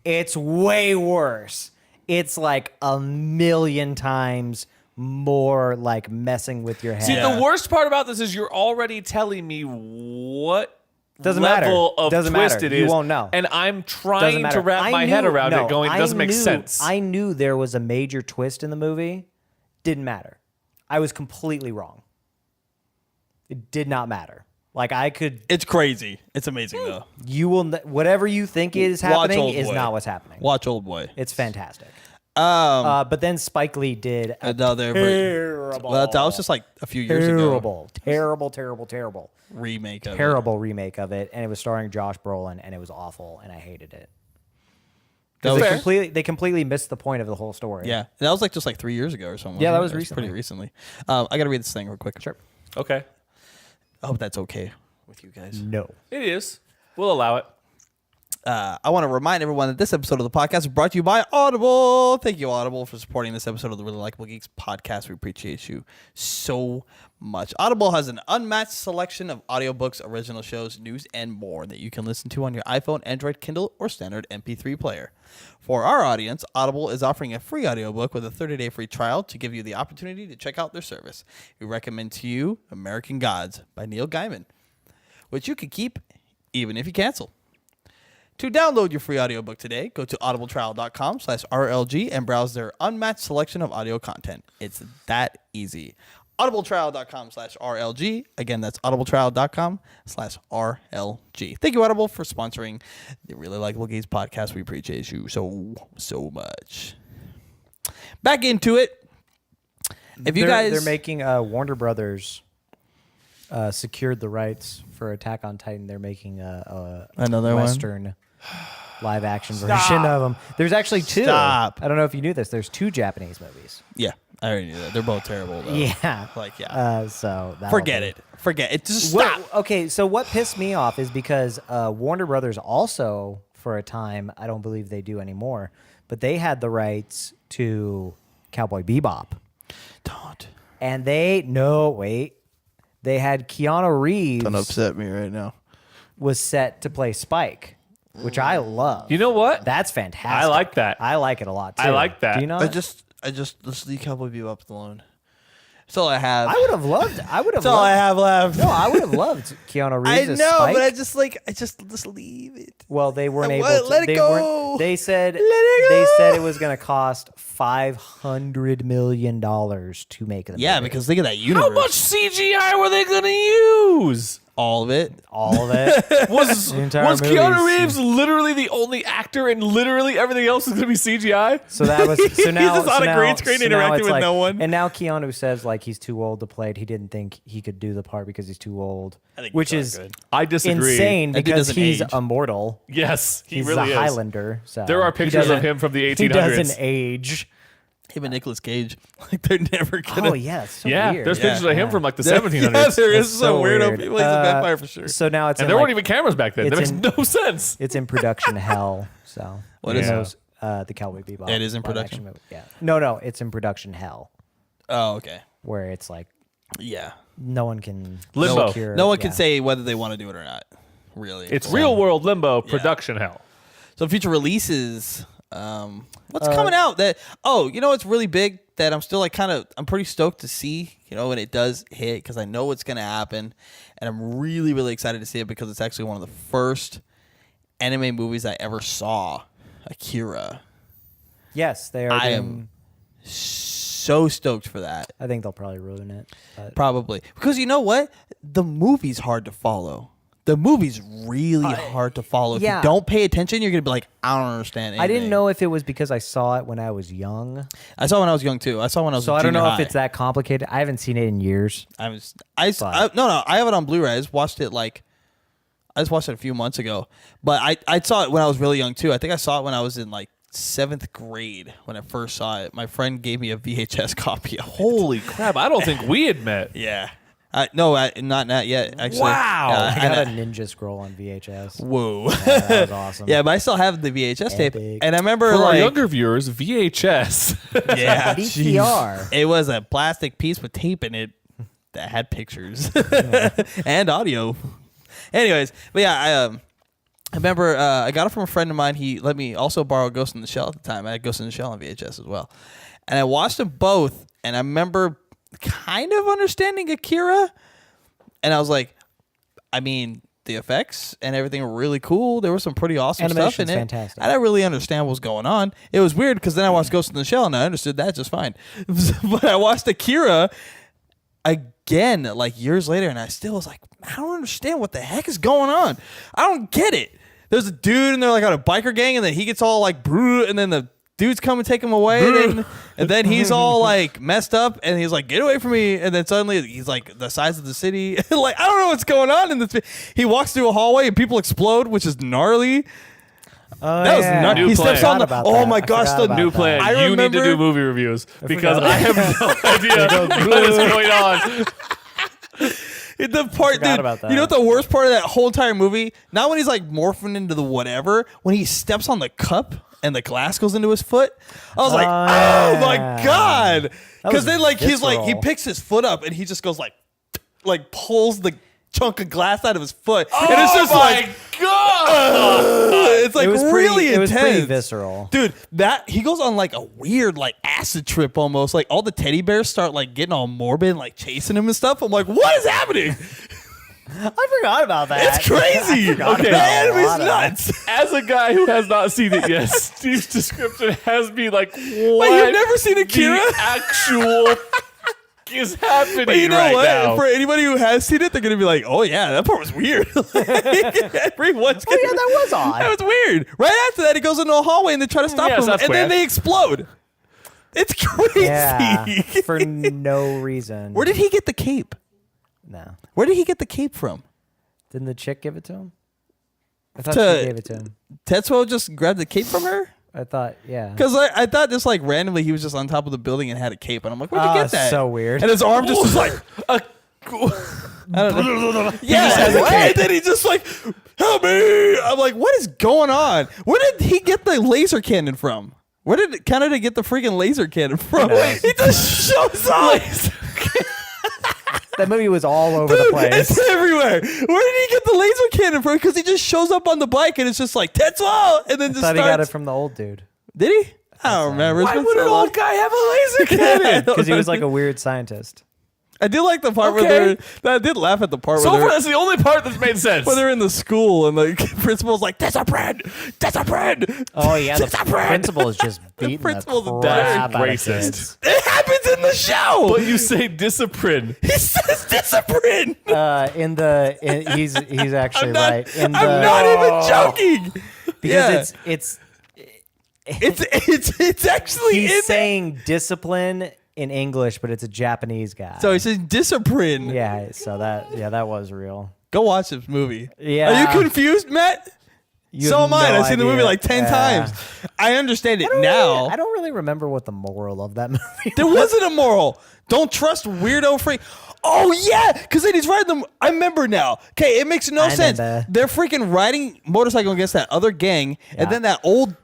It's way worse. It's like a million times more like messing with your head. See, Yeah. the worst part about this is you're already telling me what Doesn't matter. level of Doesn't twist matter. it You is. won't know. And I'm Doesn't trying to matter. wrap I my head knew- around no, it going, it I doesn't make knew- sense. I knew there was a major twist in the movie. Didn't matter. I was completely wrong. It did not matter. Like I could, It's crazy. It's amazing though. you will, whatever you think is Watch happening Old is Boy. not what's happening. Watch Old Boy. It's fantastic. But then Spike Lee did a Another terrible, Well, that was just like a few years ago. terrible Remake of it. terrible remake of it, and it was starring Josh Brolin, and it was awful, and I hated it. That They was, completely missed the point of the whole story. yeah, that was like just like 3 years ago or something. Yeah, that wasn't was it? It pretty recently. I got to read this thing real quick. Sure. Okay. I hope that's okay with you guys. No. It is. We'll allow it. I want to remind everyone that this episode of the podcast is brought to you by Audible. Thank you, Audible, for supporting this episode of the Really Likable Geeks podcast. We appreciate you so much. Audible has an unmatched selection of audiobooks, original shows, news, and more that you can listen to on your iPhone, Android, Kindle, or standard MP3 player. For our audience, Audible is offering a free audiobook with a 30-day free trial to give you the opportunity to check out their service. We recommend to you American Gods by Neil Gaiman, which you can keep even if you cancel. To download your free audiobook today, go to audibletrial.com/RLG and browse their unmatched selection of audio content. It's that easy. audibletrial.com/RLG. Again, that's audibletrial.com/RLG. Thank you, Audible, for sponsoring the Really Likable Geeks podcast. We appreciate you so much. Back into it. If you guys... They're making Warner Brothers secured the rights for Attack on Titan. They're making Another Western live action version of them. There's actually two. Stop. I don't know if you knew this. There's two Japanese movies. Yeah, I already knew that. They're both terrible, though. Yeah. So that'll forget be- it. Forget it. Just stop. Okay, so what pissed me off is because Warner Brothers also, for a time, I don't believe they do anymore, but they had the rights to Cowboy Bebop. Don't. And they had Keanu Reeves Don't upset me right now. was set to play Spike, which I love. You know what? That's fantastic. I like that. I like it a lot too. I like that. Do you know? I just let's leave Cowboy Bebop alone. That's all I have. I would have loved. That's all I have left. No, I would have loved Keanu I Reeves. know, as Spike. but I just leave it. Well, they weren't I able won't to. let it they go. weren't. They said. Let it They go. said it was going to cost $500 million to make the Yeah, movie. because think of that universe. How much CGI were they going to use? All of it. all of it. Was The entire was movie Keanu is- Reeves literally the only actor and literally everything else is going to be CGI? So that was. So now just on a green screen now interacting it's with like- no one. And now Keanu says like he's too old to play it. He didn't think he could do the part because he's too old, I think which it's is not good. I disagree. insane That dude because doesn't he's age. immortal. Yes, he He's really a is. Highlander. So There are he pictures of doesn't- him from the 1800s. He doesn't age. Him and Nicolas Cage, like they're never gonna. Oh yeah, it's so Yeah, weird. there's pictures of him from like the 1700s. Yeah, there is It's some so weirdo weird. people. He's a vampire for sure. So now it's And in, there like, weren't even cameras back then. That it's makes in- no sense. It's in production hell. So What who is it? knows, the Cowboy Bebop. It is in live production? action movie. Yeah. No, it's in production hell Oh, okay. where it's like Yeah. no one can Limbo. secure- No one yeah. can say whether they want to do it or not. Really. It's real world limbo production hell. So future releases. What's coming out that? Oh, you know what's really big that I'm still like I'm pretty stoked to see. You know when it does hit because I know what's gonna happen, and I'm really excited to see it because it's actually one of the first anime movies I ever saw. Akira. Yes, they are. I doing- am so stoked for that. I think they'll probably ruin it. But Probably because you know what, the movie's hard to follow. The movie's really hard to follow. If yeah. you don't pay attention, you're gonna be like, I don't understand anything. I didn't know if it was because I saw it when I was young. I saw it when I was young too. I saw it when I was. So in I don't junior know high. if it's that complicated. I haven't seen it in years. No, I have it on Blu-ray. I just watched it I just watched it a few months ago. But I saw it when I was really young too. I think I saw it when I was in like 7th grade when I first saw it. My friend gave me a VHS copy of it. Holy crap! I don't think we had met. Yeah. Not yet. Actually. Wow. Yeah, I got and a Ninja Scroll on VHS. whoa. Yeah, that was awesome. Yeah, but I still have the VHS tape, Epic. and I remember For our like younger viewers, VHS. yeah, VCR. jeez. It was a plastic piece with tape in it that had pictures and audio. Anyways, but yeah, I remember I got it from a friend of mine. He let me also borrow Ghost in the Shell at the time. I had Ghost in the Shell on VHS as well, and I watched them both. And I remember kind of understanding Akira, and I was like, I mean, the effects and everything were really cool. There was some pretty awesome stuff in Animation's it. fantastic. I didn't really understand what was going on. It was weird because then I watched Ghost in the Shell and I understood that just fine. But I watched Akira again like years later, and I still was like, I don't understand what the heck is going on. I don't get it. There's a dude and they're like on a biker gang, and then he gets all like brutal, and then the dudes come and take him away, and then he's all like messed up, and he's like, get away from me, and then suddenly he's like the size of the city. Like, I don't know what's going on in this. He walks through a hallway and people explode, which is gnarly. Oh, That was yeah. nuts. New He steps plan. on the. Forgot about Oh that. my I gosh, forgot the about New that. plan. I You need to remember- do movie reviews because forgot I have no idea what is going on. The part, Forgot dude, about that. you know what the worst part of that whole entire movie? Not when he's like morphing into the whatever, when he steps on the cup and the glass goes into his foot. I was like, yeah. oh my God. That Because was then like he's like, he visceral. picks his foot up and he just goes like pulls the chunk of glass out of his foot. And it's just like, God! it's like It was really it was pretty intense. visceral. Dude, that he goes on like a weird like acid trip almost. Like all the teddy bears start like getting all morbid and like chasing him and stuff. I'm like, what is happening? I forgot about that. It's crazy. forgot Okay, about the a anime's lot of nuts. As a guy who has not seen it yet, Steve's description has me like, what? Wait, you've never seen Akira? The actual is happening But you know right what? now? For anybody who has seen it, they're gonna be like, "Oh yeah, that part was weird." Everyone's Oh, yeah, that was odd. That was weird. Right after that, he goes into a hallway and they try to stop Yes, him, that's and then fair. they explode. It's crazy. Yeah, for no reason. Where did he get the cape? No. Where did he get the cape from? Didn't the chick give it to him? I thought To- she gave it to him. Tetsuo just grabbed the cape from her? I thought, yeah. Because I thought just like randomly he was just on top of the building and had a cape, and I'm like, where'd you Oh, get that? so weird. And his arm just was like, I don't know. Yeah, has a and cape. then he just like, help me! I'm like, what is going on? Where did he get the laser cannon from? Where did Canada get the freaking laser cannon from? He just shows up. That movie was all over the place. It's everywhere. Where did he get the laser cannon from? Because he just shows up on the bike and it's just like Tetsuo, and then I just thought starts. he got it from the old dude. Did he? I don't remember. It's Why been would so an long. old guy have a laser cannon? Because he was like a weird scientist. I did like the part Okay. where I did laugh at the part So where far, they're, that's the only part that's made sense. when they're in the school and the principal's like, "That's a bread, that's a bread." Oh, yeah. The That's a bread. principal is just beating the principal's a crap out of racist. kids. It happens in the show. But you say discipline. He says discipline. He's actually I'm not, right. I'm not even joking. Because Yeah. it's it's actually in he's saying discipline in English, but it's a Japanese guy. So he says discipline. yeah, so that was real. Go watch this movie. Yeah. Are you confused, Matt? You So have am I. no I've seen the movie idea. like 10 Yeah. times. I understand it now. I don't really remember what the moral of that movie There was. wasn't a moral. Don't trust weirdo freak. Oh yeah, because then he's riding them. I remember now. Okay, it makes no I sense. remember. They're freaking riding motorcycle against that other gang, Yeah. and then that old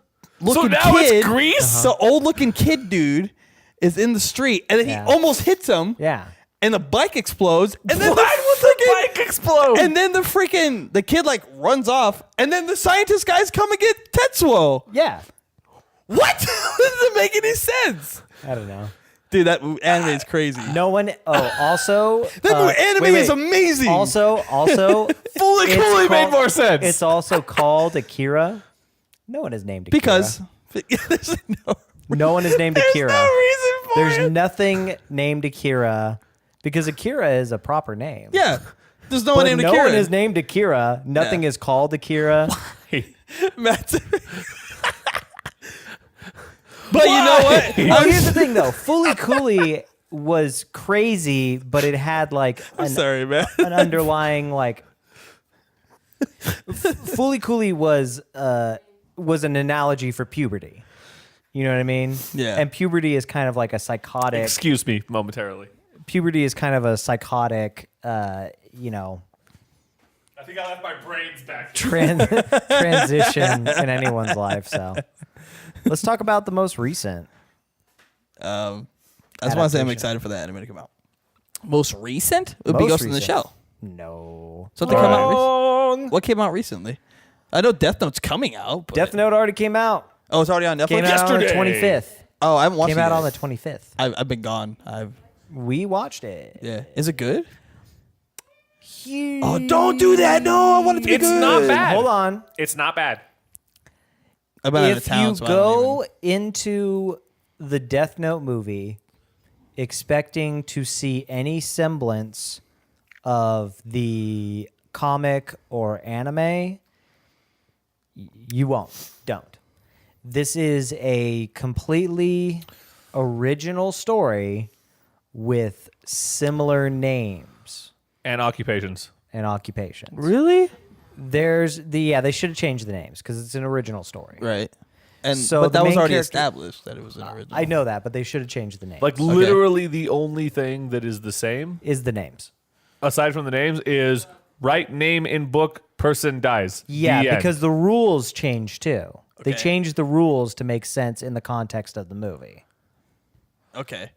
looking now kid. it's Grease? The old looking kid dude is in the street, and then Yeah. he almost hits him. Yeah. And the bike explodes, and then Why would the bike explode? And then the kid like runs off, and then the scientist guys come and get Tetsuo. Yeah. What? Doesn't make any sense, I don't know. dude. That anime is crazy. No one. Oh, also, That anime is amazing. Also, Fully it's Cooley made called- more sense. It's also called Akira. No one is named Akira. because there's no one is named there's Akira. no reason for There's it. nothing named Akira because Akira is a proper name. Yeah, there's no But one named no Akira. one is named Akira. Nothing Yeah. is called Akira. Matt. But you know what? Oh, here's the thing, though. Fully Cooley was crazy, but it had like I'm sorry, man. an underlying like. Fully Cooley was an analogy for puberty. You know what I mean? Yeah. And puberty is kind of like a psychotic. Excuse me momentarily. Puberty is kind of a psychotic. You know. I think I left my brains back. Transition in anyone's life. So let's talk about the most recent. I just want to say I'm Adaptation. excited for that anime to come out. Most recent? It would be Most Ghost in the recent. Shell. No. Something come out recently. Wrong. What came out recently? I know Death Note's coming out. But Death Note already came out. Oh, it's already on Netflix. Came out on the Yesterday. 25th. Oh, I haven't watched Came it out yet. on the 25th. I've been gone. We watched it. Yeah. Is it good? Oh, don't do that. No, I want it to be It's good. not bad. Hold on. It's not bad. I've been out of If town, you so I don't go into the Death Note movie expecting to see any semblance of the comic or anime, you won't. Don't. This is a completely original story with similar names And occupations. and occupations. Really? They should have changed the names because it's an original story. Right. And So but the that was main already character- established that it was an original. I know that, but they should have changed the names. Like literally the only thing that is the same, is the names. aside from the names, is right name in book, person dies. Yeah, The end. because the rules changed too. They Okay. changed the rules to make sense in the context of the movie. Okay.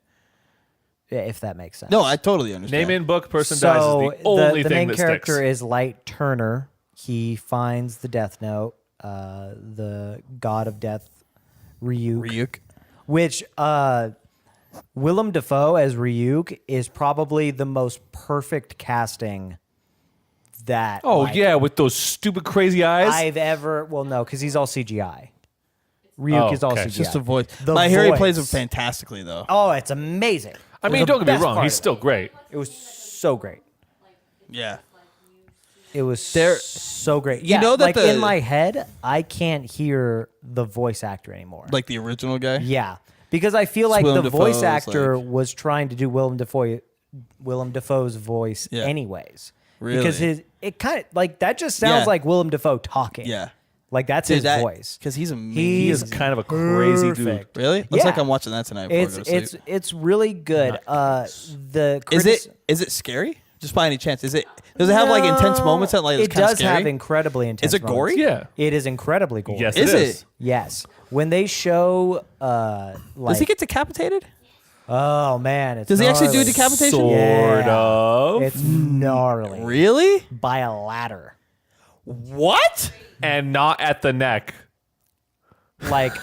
Yeah, if that makes sense. No, I totally understand. name in book, person dies So is the only the thing main that character sticks. is Light Turner. He finds the Death Note, the god of death, Ryuk. Ryuk. Which Willem Dafoe as Ryuk is probably the most perfect casting that Oh like, yeah, with those stupid crazy eyes. I've ever. Well, no, because he's all CGI. Ryuk Oh, is all okay. CGI. It's Just a voice. The My Harry voice. plays him fantastically though. Oh, it's amazing. I mean, the don't get me best wrong. part He's of it. still great. It was so great. Yeah. It was There- so great. You know that like the- in my head, I can't hear the voice actor anymore. Like the original guy. Yeah, because I feel like Willem the voice Dafoe's, actor like- was trying to do Willem Dafoe's voice Yeah. anyways. Really? Because it kind of like that just sounds Yeah. like Willem Dafoe talking. Yeah. Like that's Dude, his that- voice. Because he's amazing. He is kind of a crazy dude. Perfect. Really? Looks like Yeah. I'm watching that tonight before I go to sleep. It's really good. The Is it scary? Just by any chance? Does it have like intense moments that like it it's kind of does scary? have incredibly intense. Is it gory? moments. Yeah. It is incredibly gory. Yes, Is it it? is. Yes. When they show Does like he get decapitated? oh man, it's Does he actually do gnarly. decapitation? Sort Yeah. of. It's gnarly. Really? By a ladder. What? And not at the neck. Like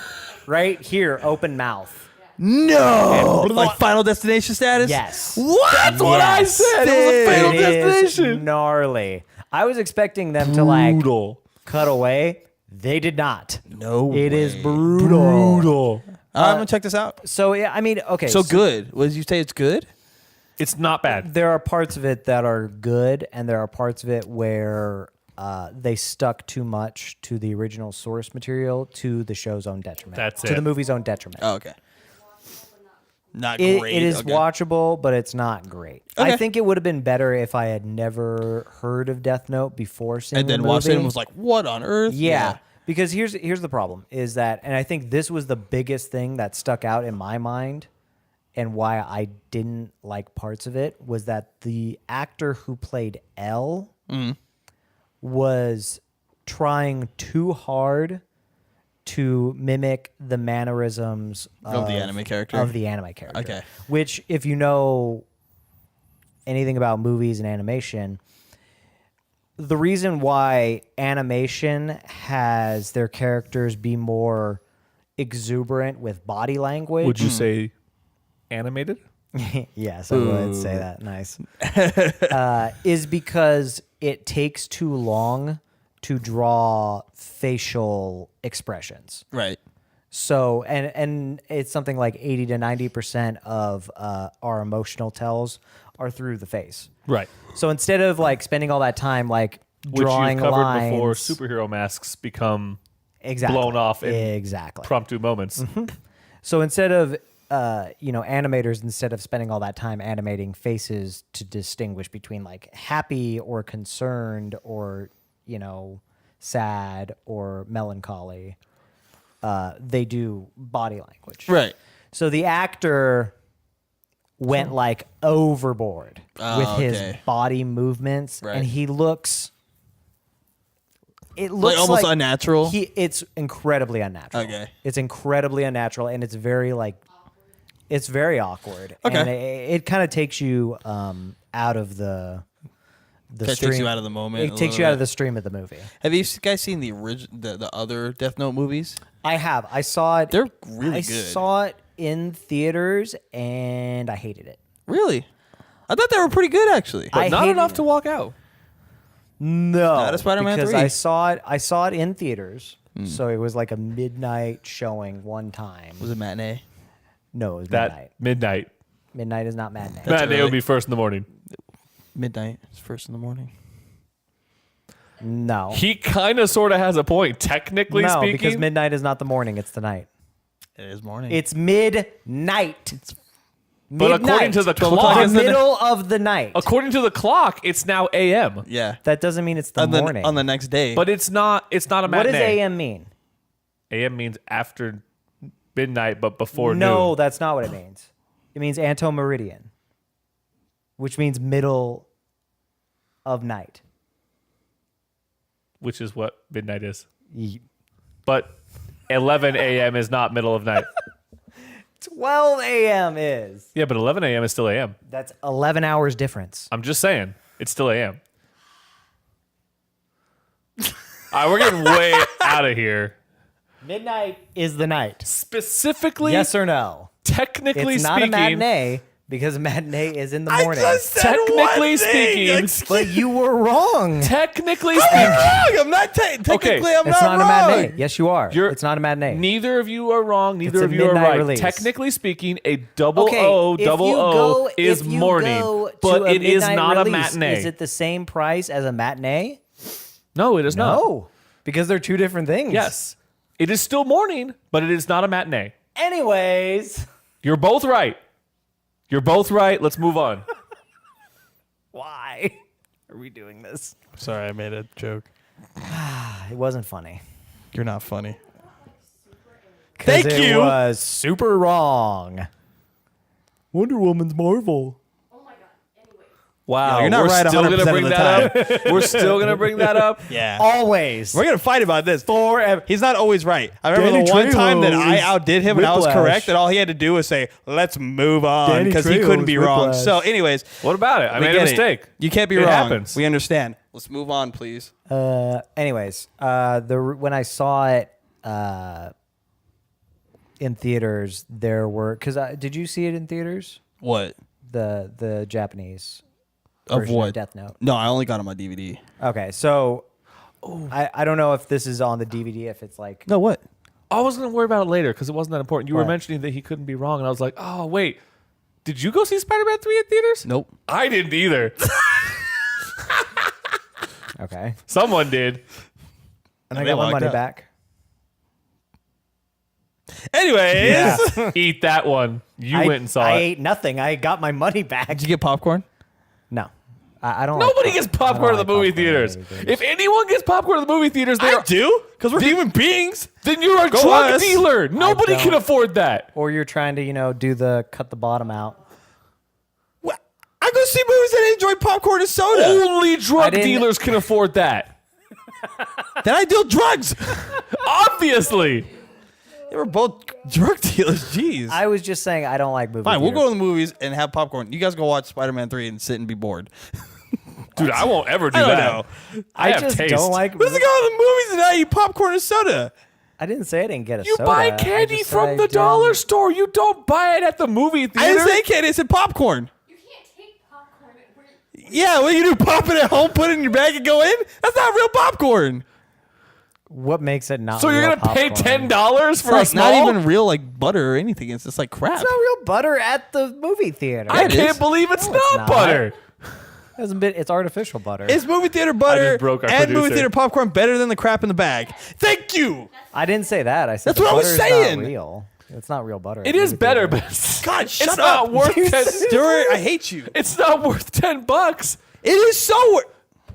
right here, open mouth. No. Like Final Destination status? Yes. What? That's what I Yes. said. It was a Final It is Destination. gnarly. I was expecting them to like Brutal. cut away. They did not. No. It is way. brutal. I'm gonna check this out. So yeah, I mean, okay. So good. What did you say? It's good. It's not bad. There are parts of it that are good, and there are parts of it where they stuck too much to the original source material to the show's own detriment. That's to it. the movie's own detriment. Oh, okay. Not It, great. it is okay. watchable, but it's not great. Okay. I think it would have been better if I had never heard of Death Note before seeing And then the watched it movie. and was like, "What on earth?" Yeah. Because here's the problem is that, and I think this was the biggest thing that stuck out in my mind and why I didn't like parts of it was that the actor who played L was trying too hard to mimic the mannerisms Of the anime character? Of the anime character. Okay. Which, if you know anything about movies and animation, the reason why animation has their characters be more exuberant with body language. Would you say animated? Yes, I would say that. Nice. Is because it takes too long to draw facial expressions. Right. So, and it's something like 80 to 90% of our emotional tells are through the face. Right. So instead of like spending all that time like Which drawing you've covered lines, before superhero masks become exactly, blown off in exactly. promptu moments. So instead of animators, instead of spending all that time animating faces to distinguish between like happy or concerned or sad or melancholy, they do body language. Right. So the actor went like overboard with his okay. body movements, Right. and he looks. It looks almost like unnatural? It's incredibly unnatural. Okay. It's incredibly unnatural, and it's very like, it's very awkward. Okay. And it kind of takes you out of the That stream. takes you out of the moment. It takes you out of the stream of the movie. Have you guys seen the the other Death Note movies? I have. I saw it. They're really I good. saw it in theaters, and I hated it. Really? I thought they were pretty good actually. I Not hated enough it. to walk out. No, Not a Spider-Man because 3. I saw it in theaters, so it was like a midnight showing one time. Was it matinee? No, it was That midnight. midnight. Midnight is not matinee. Matinee early. would be first in the morning. Midnight. It's first in the morning. No, He kind of sort of has a point, technically no, speaking. because midnight is not the morning; it's the night. It is morning. It's midnight. But according to the 12 o'clock clock, the is the- middle of the night. according to the clock, it's now AM. yeah. That doesn't mean it's the morning. On the next day. But it's not. It's not a what matinee. does AM mean? AM means after midnight, but before No, noon. that's not what it means. It means antomeridian, which means middle of night. Which is what midnight is. Ye- But 11 a.m. is not middle of night. 12 a.m. is. Yeah, but 11 a.m. is still a.m. That's 11 hours difference. I'm just saying, it's still a.m. All right, we're getting way out of here. Midnight is the night. Specifically, Yes or no? technically It's not a speaking, matinee, Because a matinee is in the morning. I just said Technically one thing. speaking, But you were wrong. technically I'm speaking, wrong. I'm not technically. I'm It's not a wrong. matinee. Yes, you are. You're- It's not a matinee. neither of you are wrong. Neither a of you are midnight right. release. Technically speaking, a double Okay, O, if double you O go- is if you morning, go to but a it is midnight not a release, matinee. Is it the same price as a matinee? No, it is not. No, because they're two different things. Yes, it is still morning, but it is not a matinee. Anyways, You're both right. You're both right. Let's move on. why are we doing this? Sorry, I made a joke. It wasn't funny. You're not funny. 'Cause Thank it you. was super wrong. Wonder Woman's Marvel. Oh my god. Anyway. Wow, you're not we're right still 100% gonna of bring the that up. We're still gonna bring that up. Yeah. Always. We're gonna fight about this. He's not always right. I remember Danny the one time that I Trejo's outdid him and I was Whiplash. correct, and all he had to do was say, "Let's move on," Danny because he couldn't be Trejo's wrong. Whiplash. So, anyways, What about it? I we made get a it. mistake. You can't be It wrong. happens. We understand. Let's move on, please. Anyways, when I saw it in theaters, there were did you see it in theaters? What? The Japanese Of version what? of Death Note. No, I only got him on DVD. Okay, so I don't know if this is on the DVD. If it's like No, what? I was gonna worry about it later because it wasn't that important. You were What? mentioning that he couldn't be wrong, and I was like, oh wait, did you go see Spider-Man 3 in theaters? Nope. I didn't either. okay, Someone did. and I They got my walked money out. back. Anyways, Yeah. Eat that one. You I, went and saw I it. ate nothing. I got my money back. did you get popcorn? No, I don't. Nobody like gets I don't popcorn at the like movie popcorn theaters. movie theaters. If anyone gets popcorn at the movie theaters, I do, because we're human beings. then you're a Go drug us. dealer. Nobody don't. can afford that. Or you're trying to do the cut the bottom out. What? I go see movies that enjoy popcorn and soda. Only drug didn't- dealers can afford that. Then I deal drugs. Obviously. They were both drug dealers. Jeez. I was just saying I don't like movie Fine, we'll theaters. go to the movies and have popcorn. You guys go watch Spider-Man 3 and sit and be bored. Dude, I won't ever do I don't that. know. I have just taste. don't like. Who's to go to the movies and not eat popcorn and soda? I didn't say I didn't get a You soda. buy I candy just said from I the didn't- dollar store. You don't buy it at the movie theater. I didn't say candy, I said popcorn. You can't take popcorn. Yeah, what do you do? Pop it at home, put it in your bag, and go in? That's not real popcorn. What makes it not? So you're real gonna pay popcorn? $10 for a It's small? not even real like butter or anything. It's just like crap. It's not real butter at the movie theater. I it can't is. believe it's No, not it's not. butter. Hasn't been. It's artificial butter. Is movie theater butter just broke our and movie producer. theater popcorn better than the crap in the bag? Thank you. I didn't say that. I said That's the what I was butter's saying. Not real. It's not real butter. It at is movie better, theater. but it's, God, shut it's up. not worth $10. Stuart, I hate you. It's not worth $10. It is so worth.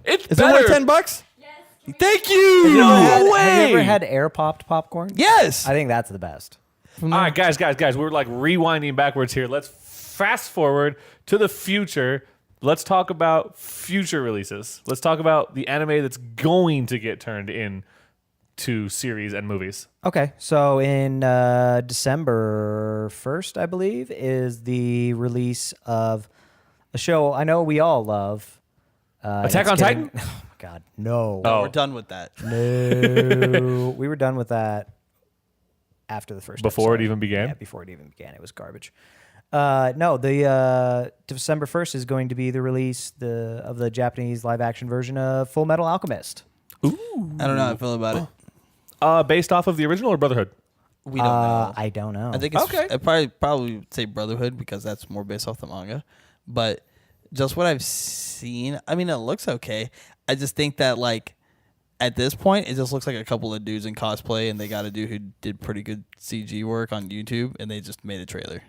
It's Is better. it worth $10? Yes. Thank you. No Have you way. ever had air popped popcorn? Yes. I think that's the best. All right, guys, we're like rewinding backwards here. Let's fast forward to the future. Let's talk about future releases. Let's talk about the anime that's going to get turned into series and movies. Okay, so in December 1st, I believe, is the release of a show I know we all love. Attack it's on getting- Titan? Oh, my God, no. Oh. We're done with that. No. We were done with that after the first Before it episode. even began? Yeah, before it even began. It was garbage. No, the December 1st is going to be the release of the Japanese live action version of Full Metal Alchemist. I don't know how I feel about it. Based off of the original or Brotherhood? We don't know. I don't know. I think it's Okay. I'd probably would say Brotherhood because that's more based off the manga. But just what I've seen, I mean, it looks okay. I just think that like at this point, it just looks like a couple of dudes in cosplay, and they got a dude who did pretty good CG work on YouTube, and they just made a trailer.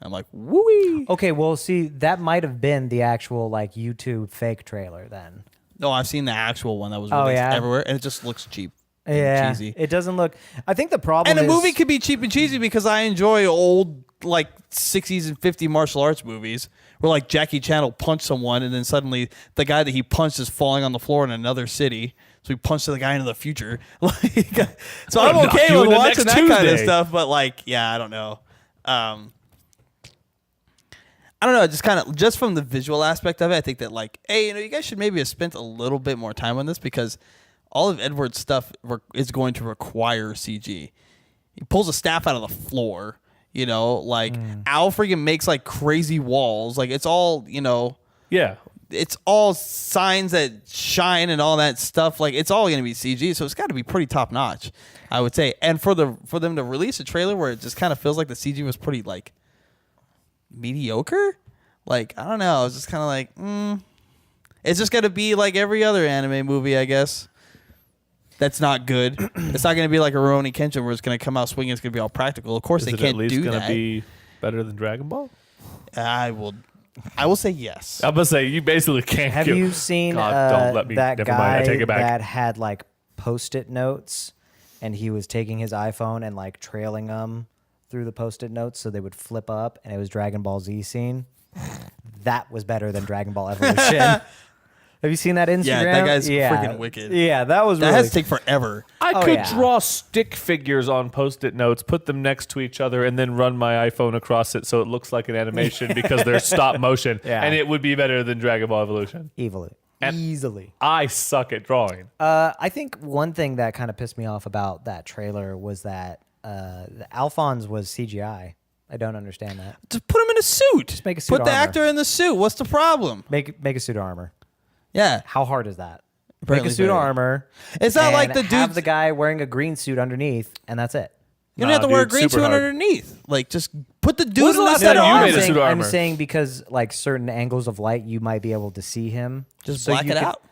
I'm like, woo! Okay, well, see, that might have been the actual like YouTube fake trailer then. No, I've seen the actual one that was Oh, released yeah? everywhere, and it just looks cheap. and Yeah, cheesy. it doesn't look. I think the problem And a is movie could be cheap and cheesy because I enjoy old like 60s and 50s martial arts movies where like Jackie Chan will punch someone and then suddenly the guy that he punched is falling on the floor in another city. So he punched the guy into the future. Like, so I'm knock okay you with in the watching next that kind of Tuesday. stuff, but like, yeah, I don't know. I don't know, just kind of just from the visual aspect of it, I think that like, hey, you guys should maybe have spent a little bit more time on this because all of Edward's stuff is going to require CG. He pulls a staff out of the floor. You know, like Al freaking makes like crazy walls. Like it's all, you know, Yeah. it's all signs that shine and all that stuff. Like it's all going to be CG, so it's got to be pretty top notch, I would say. And for them to release a trailer where it just kind of feels like the CG was pretty like mediocre, like I don't know, I was just kind of like, it's just going to be like every other anime movie, I guess. That's not good. It's not going to be like a Rurouni Kenshin where it's going to come out swinging. It's going to be all practical. Of course, Is they it can't at least do gonna that. be better than Dragon Ball? I will say yes. I'm gonna say you basically can't. Have you seen God, don't let me. that Never mind. I guy take it back. that had like Post-it notes, and he was taking his iPhone and like trailing them through the Post-it notes so they would flip up, and it was Dragon Ball Z scene. That was better than Dragon Ball Evolution. Have you seen that Instagram? Yeah, that guy's freaking wicked. Yeah, that was That really has to take forever. I Oh, could yeah. draw stick figures on Post-it notes, put them next to each other, and then run my iPhone across it so it looks like an animation because they're stop motion, Yeah. and it would be better than Dragon Ball Evolution. easily. I suck at drawing. I think one thing that kind of pissed me off about that trailer was that Alphonse was CGI. I don't understand that. Just put him in a suit. Just make a suit Put the armor. actor in the suit. What's the problem? Make a suit of armor. Yeah. How hard is that? Apparently make a suit of very- armor. It's not and like the have dude. the guy wearing a green suit underneath, and that's it. You don't have to wear a dude, green super suit hard. underneath. Like, just put the dude When's the in the last set time of you armor. made a suit of I'm armor? saying because like certain angles of light, you might be able to see him. Just So black you it can- out.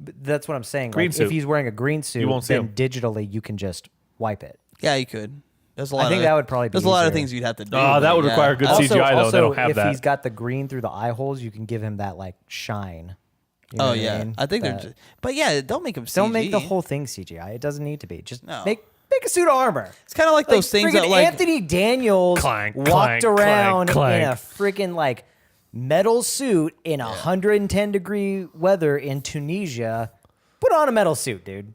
That's what I'm saying. Green Like, suit. if he's wearing a green suit, won't see then him. digitally you can just wipe it. Yeah, you could. There's a lot. I think of, that would probably be There's a lot of easier. things you'd have to do. Oh, that but would yeah. require good Also- CGI, though. They don't have if that. he's got the green through the eye holes, you can give him that like shine. You know Oh what yeah, mean? I think they're. That- Just, but yeah, don't make him. CG. Don't make the whole thing CGI. It doesn't need to be. Just No. make a suit of armor. It's kind of like those things that friggin' like. Anthony Daniels Clank, walked clank, around clank, in a freaking like metal suit in 110-degree weather in Tunisia. Put on a metal suit, dude.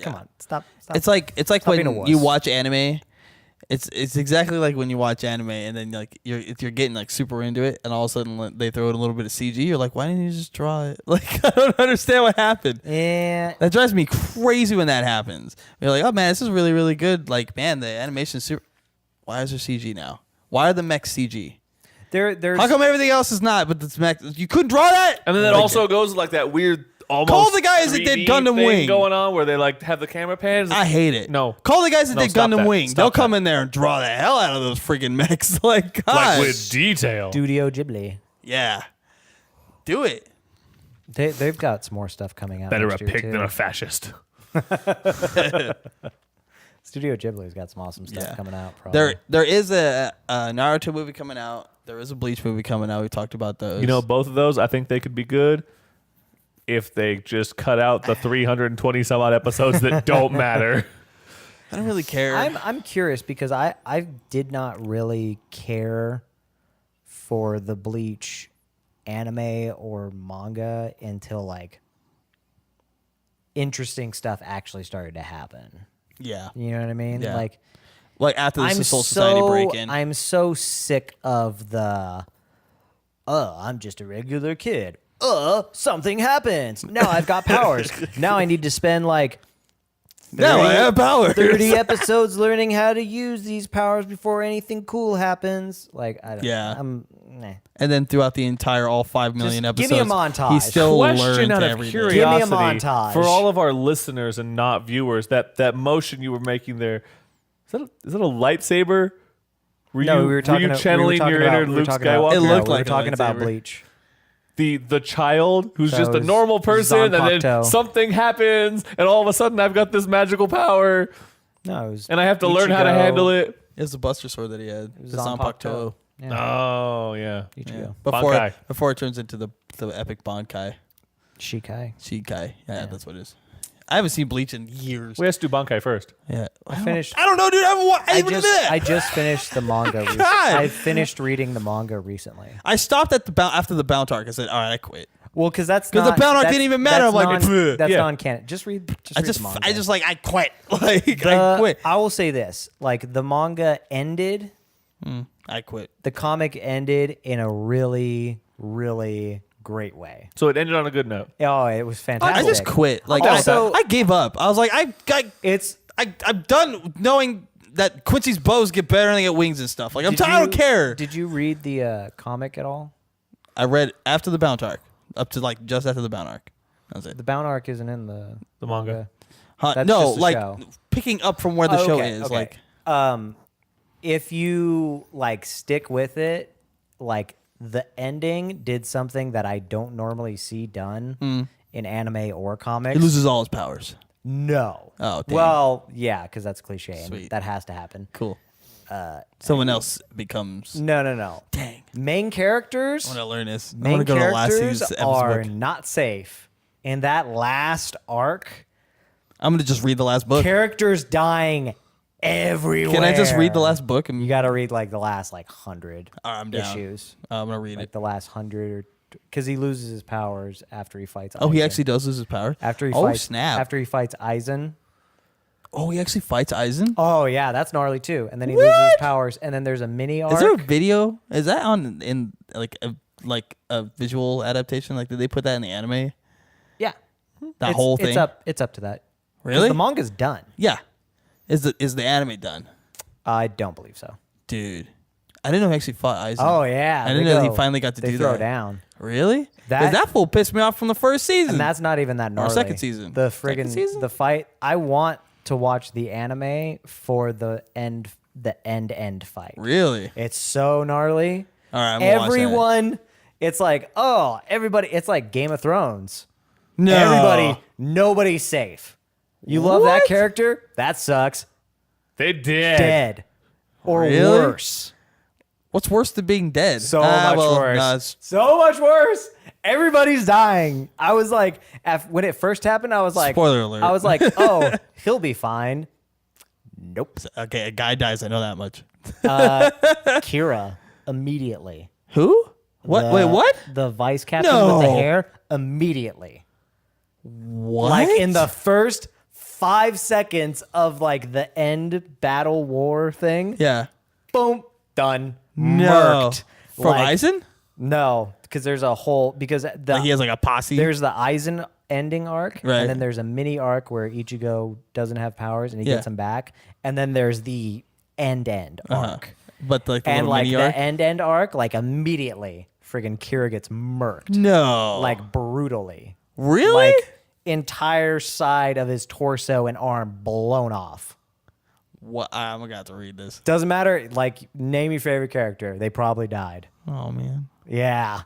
Come on, stop. It's like Stop being a when wuss. you watch anime. It's exactly like when you watch anime and then like you're getting like super into it and all of a sudden like, they throw in a little bit of CG. You're like, why didn't you just draw it? Like I don't understand what happened. Yeah. That drives me crazy when that happens. You're like, oh man, this is really really good. Like man, the animation's super. Why is there CG now? Why are the mechs CG? There's How come everything else is not? But the mech, you couldn't draw that. And then that Like, also goes like that weird almost Call the guys that 3D did Gundam thing Wing. going on where they like have the camera pans. I hate it. No. Call the guys that No, did stop Gundam that. Wing. Stop They'll come that. in there and draw the hell out of those freaking mechs. Like, gosh. like with detail. Studio Ghibli. Yeah. Do it. They've got some more stuff coming out. Better a next year, pig too. than a fascist. Studio Ghibli's got some awesome stuff Yeah. coming out. Probably. There is a Naruto movie coming out. There is a Bleach movie coming out. We talked about those. You know, both of those, I think they could be good if they just cut out the 320 some odd episodes that don't matter. I don't really care. I'm curious because I did not really care for the Bleach anime or manga until like interesting stuff actually started to happen. yeah. You know what I mean? Yeah. Like Like after the I'm Soul Society break in. I'm so sick of the I'm just a regular kid. Something happens. Now I've got powers. Now I need to spend like Now I have powers. 30 episodes learning how to use these powers before anything cool happens. Like I don't Yeah. nah. And then throughout the entire all 5 million Just episodes, give me a montage. he still Question learns out of every day. curiosity Give me a montage. for all of our listeners and not viewers. That motion you were making there, is that a lightsaber? Were No, you, we were talking. you channeling your inner Luke Skywalker? It looked we were like a talking about lightsaber. Bleach. The child who's So just a it was normal person, and then Zanpakuto. something happens, and all of a sudden I've got this magical power, No, it was and I have to learn how to Ichigo. handle it. It was the Buster Sword that he had. It was The Zanpakuto. Yeah. Oh yeah. Ichigo. Yeah. Bankai. Before it turns into the epic Bankai. Shikai. Shikai. Yeah, that's what it is. I haven't seen Bleach in years. We have to do Bankai first. Yeah. I finished. I don't know, dude. I just finished the manga. I finished reading the manga recently. I stopped at after the Bound arc. I said, all right, I quit. Well, because that's 'Cause the not- bound arc that's- didn't even matter. that's I'm like, non, that's yeah. non-canon. Just read. I read just, the manga. I quit. Like, I quit. I will say this: like the manga ended, I quit. the comic ended in a really, really great way. So it ended on a good note. Oh, it was I fantastic. just quit. Like, Also- I gave up. I was like, I'm done knowing that Quincy's bows get better and they get wings and stuff. Like I don't care. Did you read the comic at all? I read after the Bound arc, up to like just after the Bound arc. That was it. The Bound arc isn't in the manga. That's no, just a like show. picking up from where the show is. Okay. Like If you like stick with it, like the ending did something that I don't normally see done in anime or comics. he loses all his powers. No. Oh, damn. Well, yeah, because that's cliche. And Sweet. that has to happen. Cool. Someone else becomes. No. Dang. Main characters. I want to learn this. I Main want to go to the last characters season's are episode. not safe. In that last arc, I'm gonna just read the last book. characters dying everywhere. Can I just read the last book? And You got to read like the last like 100 I'm down. issues. I'm gonna read Like it. the last 100 or because he loses his powers after he fights. Oh, he Aizen. actually does lose his power. after he oh fights snap! after he fights Aizen. Oh, he actually fights Aizen. Oh yeah, that's gnarly too. And then he loses his What? powers. And then there's a mini arc. Is there a video? Is that on in like a visual adaptation? Like, did they put that in the anime? Yeah, That It's- whole thing. It's up to that. 'Cause Really? The manga's done. Yeah. Is the anime done, I don't believe so. dude? I didn't know he actually fought Aizen. Oh yeah, I didn't they know he go- finally got to they do throw that. down. Really? That- That fool pissed me off from the first season. And that's not even that gnarly. second season. The Second friggin' season? the fight. I want to watch the anime for the end fight. really. It's so gnarly. All right, I'm gonna watch that. Everyone, it's like, oh, everybody, it's like Game of Thrones. No. Everybody, nobody's safe. You love that What? character? That sucks. They did. Dead. Or Really? worse. What's worse than being dead? So much worse. no, it's- So much worse. Everybody's dying. I was like, when it first happened, I was like, Spoiler alert. I was like, oh, he'll be fine. Nope. okay, a guy dies. I know that much. Kira immediately. Who? What? Wait, what? The vice captain with the No. hair immediately. What? Like in the first 5 seconds of like the end battle war thing. yeah. Boom. Done. No. Murked. From Like, Aizen? No, because there's a whole because the Like he has like a posse. there's the Aizen ending arc, Right. and then there's a mini arc where Ichigo doesn't have powers and he Yeah. gets them back, and then there's the end arc, But like the and little like mini the arc. end arc, like immediately, friggin' Kira gets murked, No. like brutally, really? like entire side of his torso and arm blown off. What? I'm gonna have to read this. Doesn't matter. Like, name your favorite character. They probably died. Oh man. Yeah.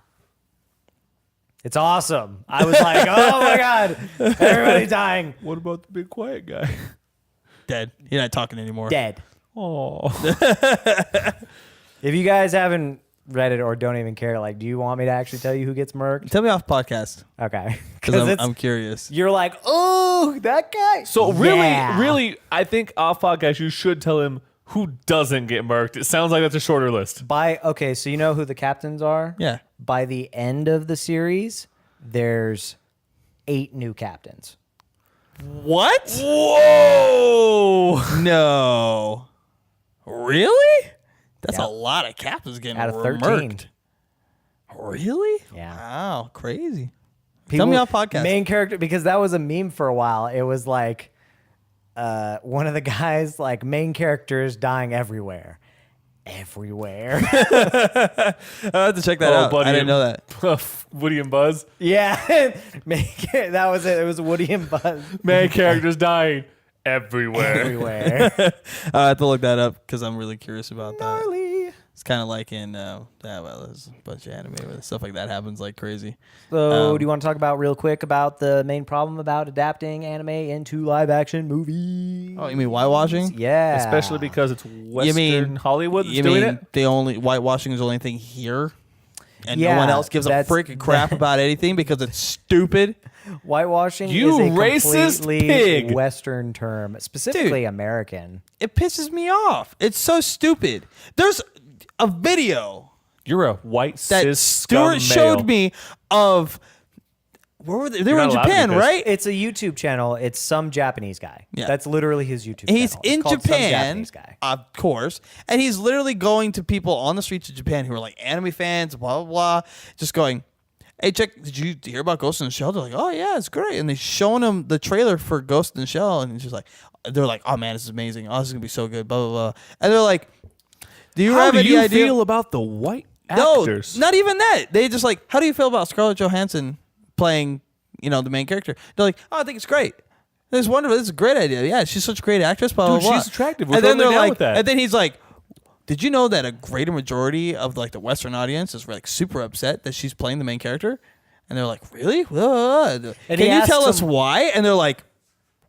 It's awesome. I was like, oh my God, everybody's dying. What about the big quiet guy? Dead. You're not talking anymore. Dead. Oh. If you guys haven't read it or don't even care, like, do you want me to actually tell you who gets murked? Tell me off podcast Okay. because I'm curious. you're like, oh, that guy. So really, Yeah. really, I think off podcast you should tell him who doesn't get murked. It sounds like that's a shorter list. Okay, so you know who the captains are? Yeah. By the end of the series, there's 8 new captains. What? Whoa! No. Really? That's Yeah. a lot of captains getting Out of 13. murked. Really? Yeah. Wow. Crazy. Tell me off podcast. Main character, because that was a meme for a while. It was like one of the guys, like, main characters dying everywhere. Everywhere. I have to check that out. I didn't know that. Woody and Buzz. Yeah. That was it. It was Woody and Buzz. Main characters dying everywhere. Everywhere. I have to look that up because I'm really curious about that. Gnarly. It's kind of like in there's a bunch of anime where stuff like that happens like crazy. So, do you want to talk about real quick about the main problem about adapting anime into live action movies? Oh, you mean whitewashing? Yeah. Especially because it's Western Hollywood that's You doing mean it. the only whitewashing is the only thing here, and no Yeah, one else gives a that's- freaking crap about anything because it's stupid. Whitewashing You is a racist completely pig. Western term, specifically American. It pisses me off. It's so stupid. There's a video You're a white that cis Stuart scum showed male. me of where were they? They were You're in not allowed to Japan, do this. right? It's a YouTube channel. It's some Japanese guy. Yeah. That's literally his YouTube He's channel. in It's called Some Japan, Japanese guy. of course, and he's literally going to people on the streets of Japan who are like anime fans, blah blah blah, just going. hey, did you hear about Ghost in the Shell? They're like, oh yeah, it's great. And they showing him the trailer for Ghost in the Shell, and it's just like, they're like, oh man, this is amazing. Oh, this is gonna be so good. Blah blah blah. And they're like, do you have any idea? Feel about the white actors? No, not even that. They just like, how do you feel about Scarlett Johansson playing, the main character? They're like, oh, I think it's great. It's wonderful. This is a great idea. Yeah, she's such a great actress. Blah Dude, blah blah. she's attractive. We're and then totally they're down like, with that. and then he's like, did you know that a greater majority of like the Western audience is like super upset that she's playing the main character? And they're like, really? Can you tell us why? And they're like,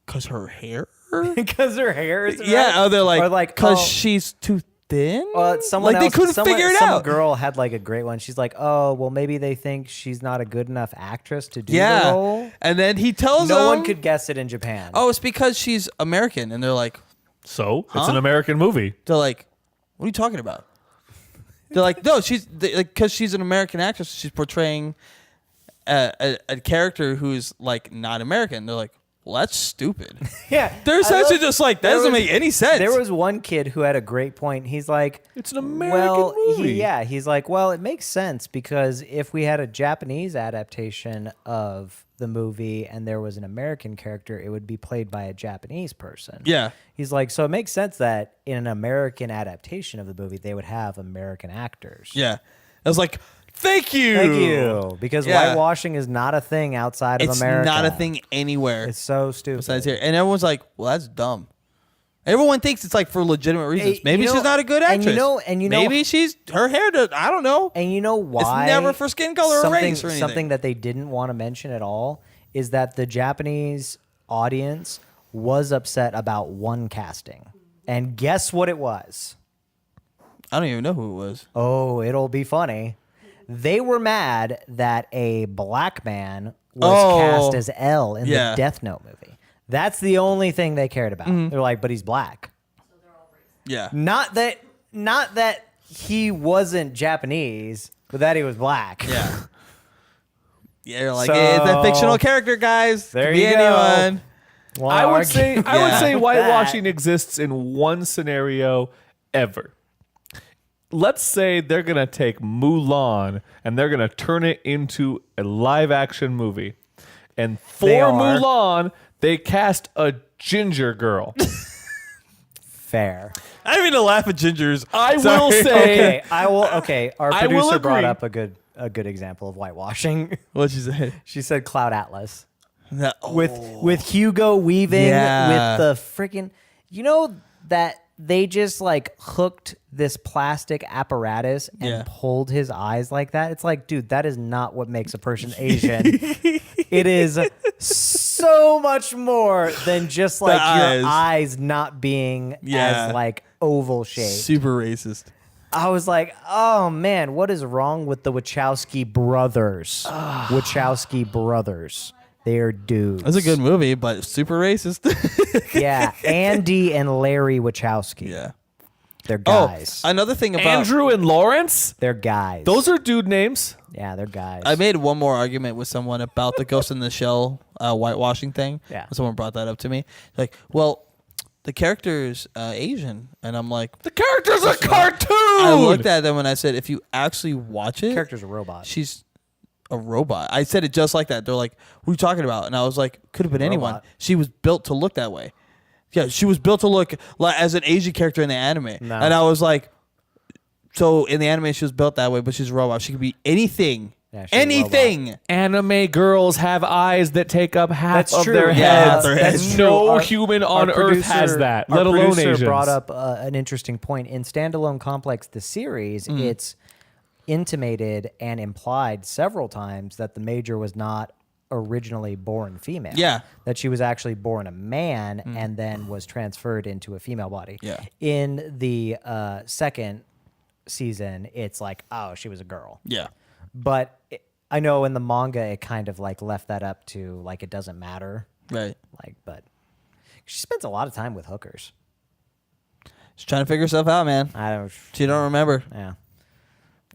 because her hair. Because her hair is Yeah. Oh, they're like, or like, because she's too thin. Someone like else, they couldn't figure it some out. girl had like a great one. She's like, oh, well, maybe they think she's not a good enough actress to do the Yeah. role. And then he tells them, No one could guess it in Japan. oh, it's because she's American. And they're like, So it's an American movie. they're like, what are you talking about? They're like, no, because she's an American actress. She's portraying a character who's like not American. They're like, well, that's stupid. Yeah, They're essentially just like, that doesn't make any sense. There was one kid who had a great point. He's like, It's an American movie. He's like, well, it makes sense because if we had a Japanese adaptation of the movie and there was an American character, it would be played by a Japanese person. Yeah. He's like, so it makes sense that in an American adaptation of the movie, they would have American actors. Yeah. I was like, thank you. Thank you. Because Yeah. whitewashing is not a thing outside of It's America. not a thing anywhere It's so stupid. besides here. And everyone's like, well, that's dumb. Everyone thinks it's like for legitimate reasons. Hey, Maybe you know- she's not a good and actress. you know- maybe her hair does. I don't know. And you know why? It's never for skin color or something, race or anything. Something that they didn't want to mention at all is that the Japanese audience was upset about one casting. And guess what it was? I don't even know who it was. Oh, it'll be funny. They were mad that a black man was cast as L in Yeah. the Death Note movie. That's the only thing they cared about. Mm-hmm. They're like, but he's black. Yeah. Not that he wasn't Japanese, but that he was black. Yeah. Yeah, you're like, So- hey, it's a fictional character, guys. There Could be you go. anyone. Wanna I would argue say Yeah. whitewashing exists in one scenario ever. Let's say they're gonna take Mulan and they're gonna turn it into a live action movie, and for They are. Mulan they cast a ginger girl. Fair. I didn't mean to laugh at gingers. I will Sorry. say, Okay, our I will producer brought agree. up a good example of whitewashing. What'd you say? She said Cloud Atlas Oh. with Hugo Weaving Yeah. with the freaking that they just like hooked this plastic apparatus and Yeah. pulled his eyes like that. It's like, dude, that is not what makes a person Asian. It is so much more than just like your eyes not being Yeah. as like oval shaped. Super racist. I was like, oh man, what is wrong with the Wachowski brothers? Wachowski brothers. They're dudes. That's a good movie, but super racist. Yeah, Andy and Larry Wachowski. Yeah. They're guys. Another thing about Andrew and Lawrence. They're guys. Those are dude names. yeah, they're guys. I made one more argument with someone about the Ghost in the Shell whitewashing thing. Yeah. Someone brought that up to me. Like, well, the character's Asian, and I'm like, The character's a cartoon. I looked at them and I said, if you actually watch it, character's a robot. she's a robot. I said it just like that. They're like, "What are you talking about?" And I was like, "Could have been anyone. Robot. She was built to look that way." Yeah, she was built to look like as an Asian character in the anime. No. And I was like, "So in the anime, she was built that way, but she's a robot. She could be anything, Yeah, she's a anything." Anime girls have eyes that take up half That's of true. their Yeah, heads. their That's heads. true. No Our- human on our Earth has producer- that, our let alone producer Asians. brought up an interesting point. In Standalone Complex, the series, it's intimated and implied several times that the Major was not originally born female. Yeah. That she was actually born a man and then was transferred into a female body. Yeah. In the second season, it's like, oh, she was a girl. Yeah, But I know in the manga, it kind of like left that up to like it doesn't matter. right. Like, but she spends a lot of time with hookers. She's trying to figure herself out, man. I don't. She don't remember. Yeah.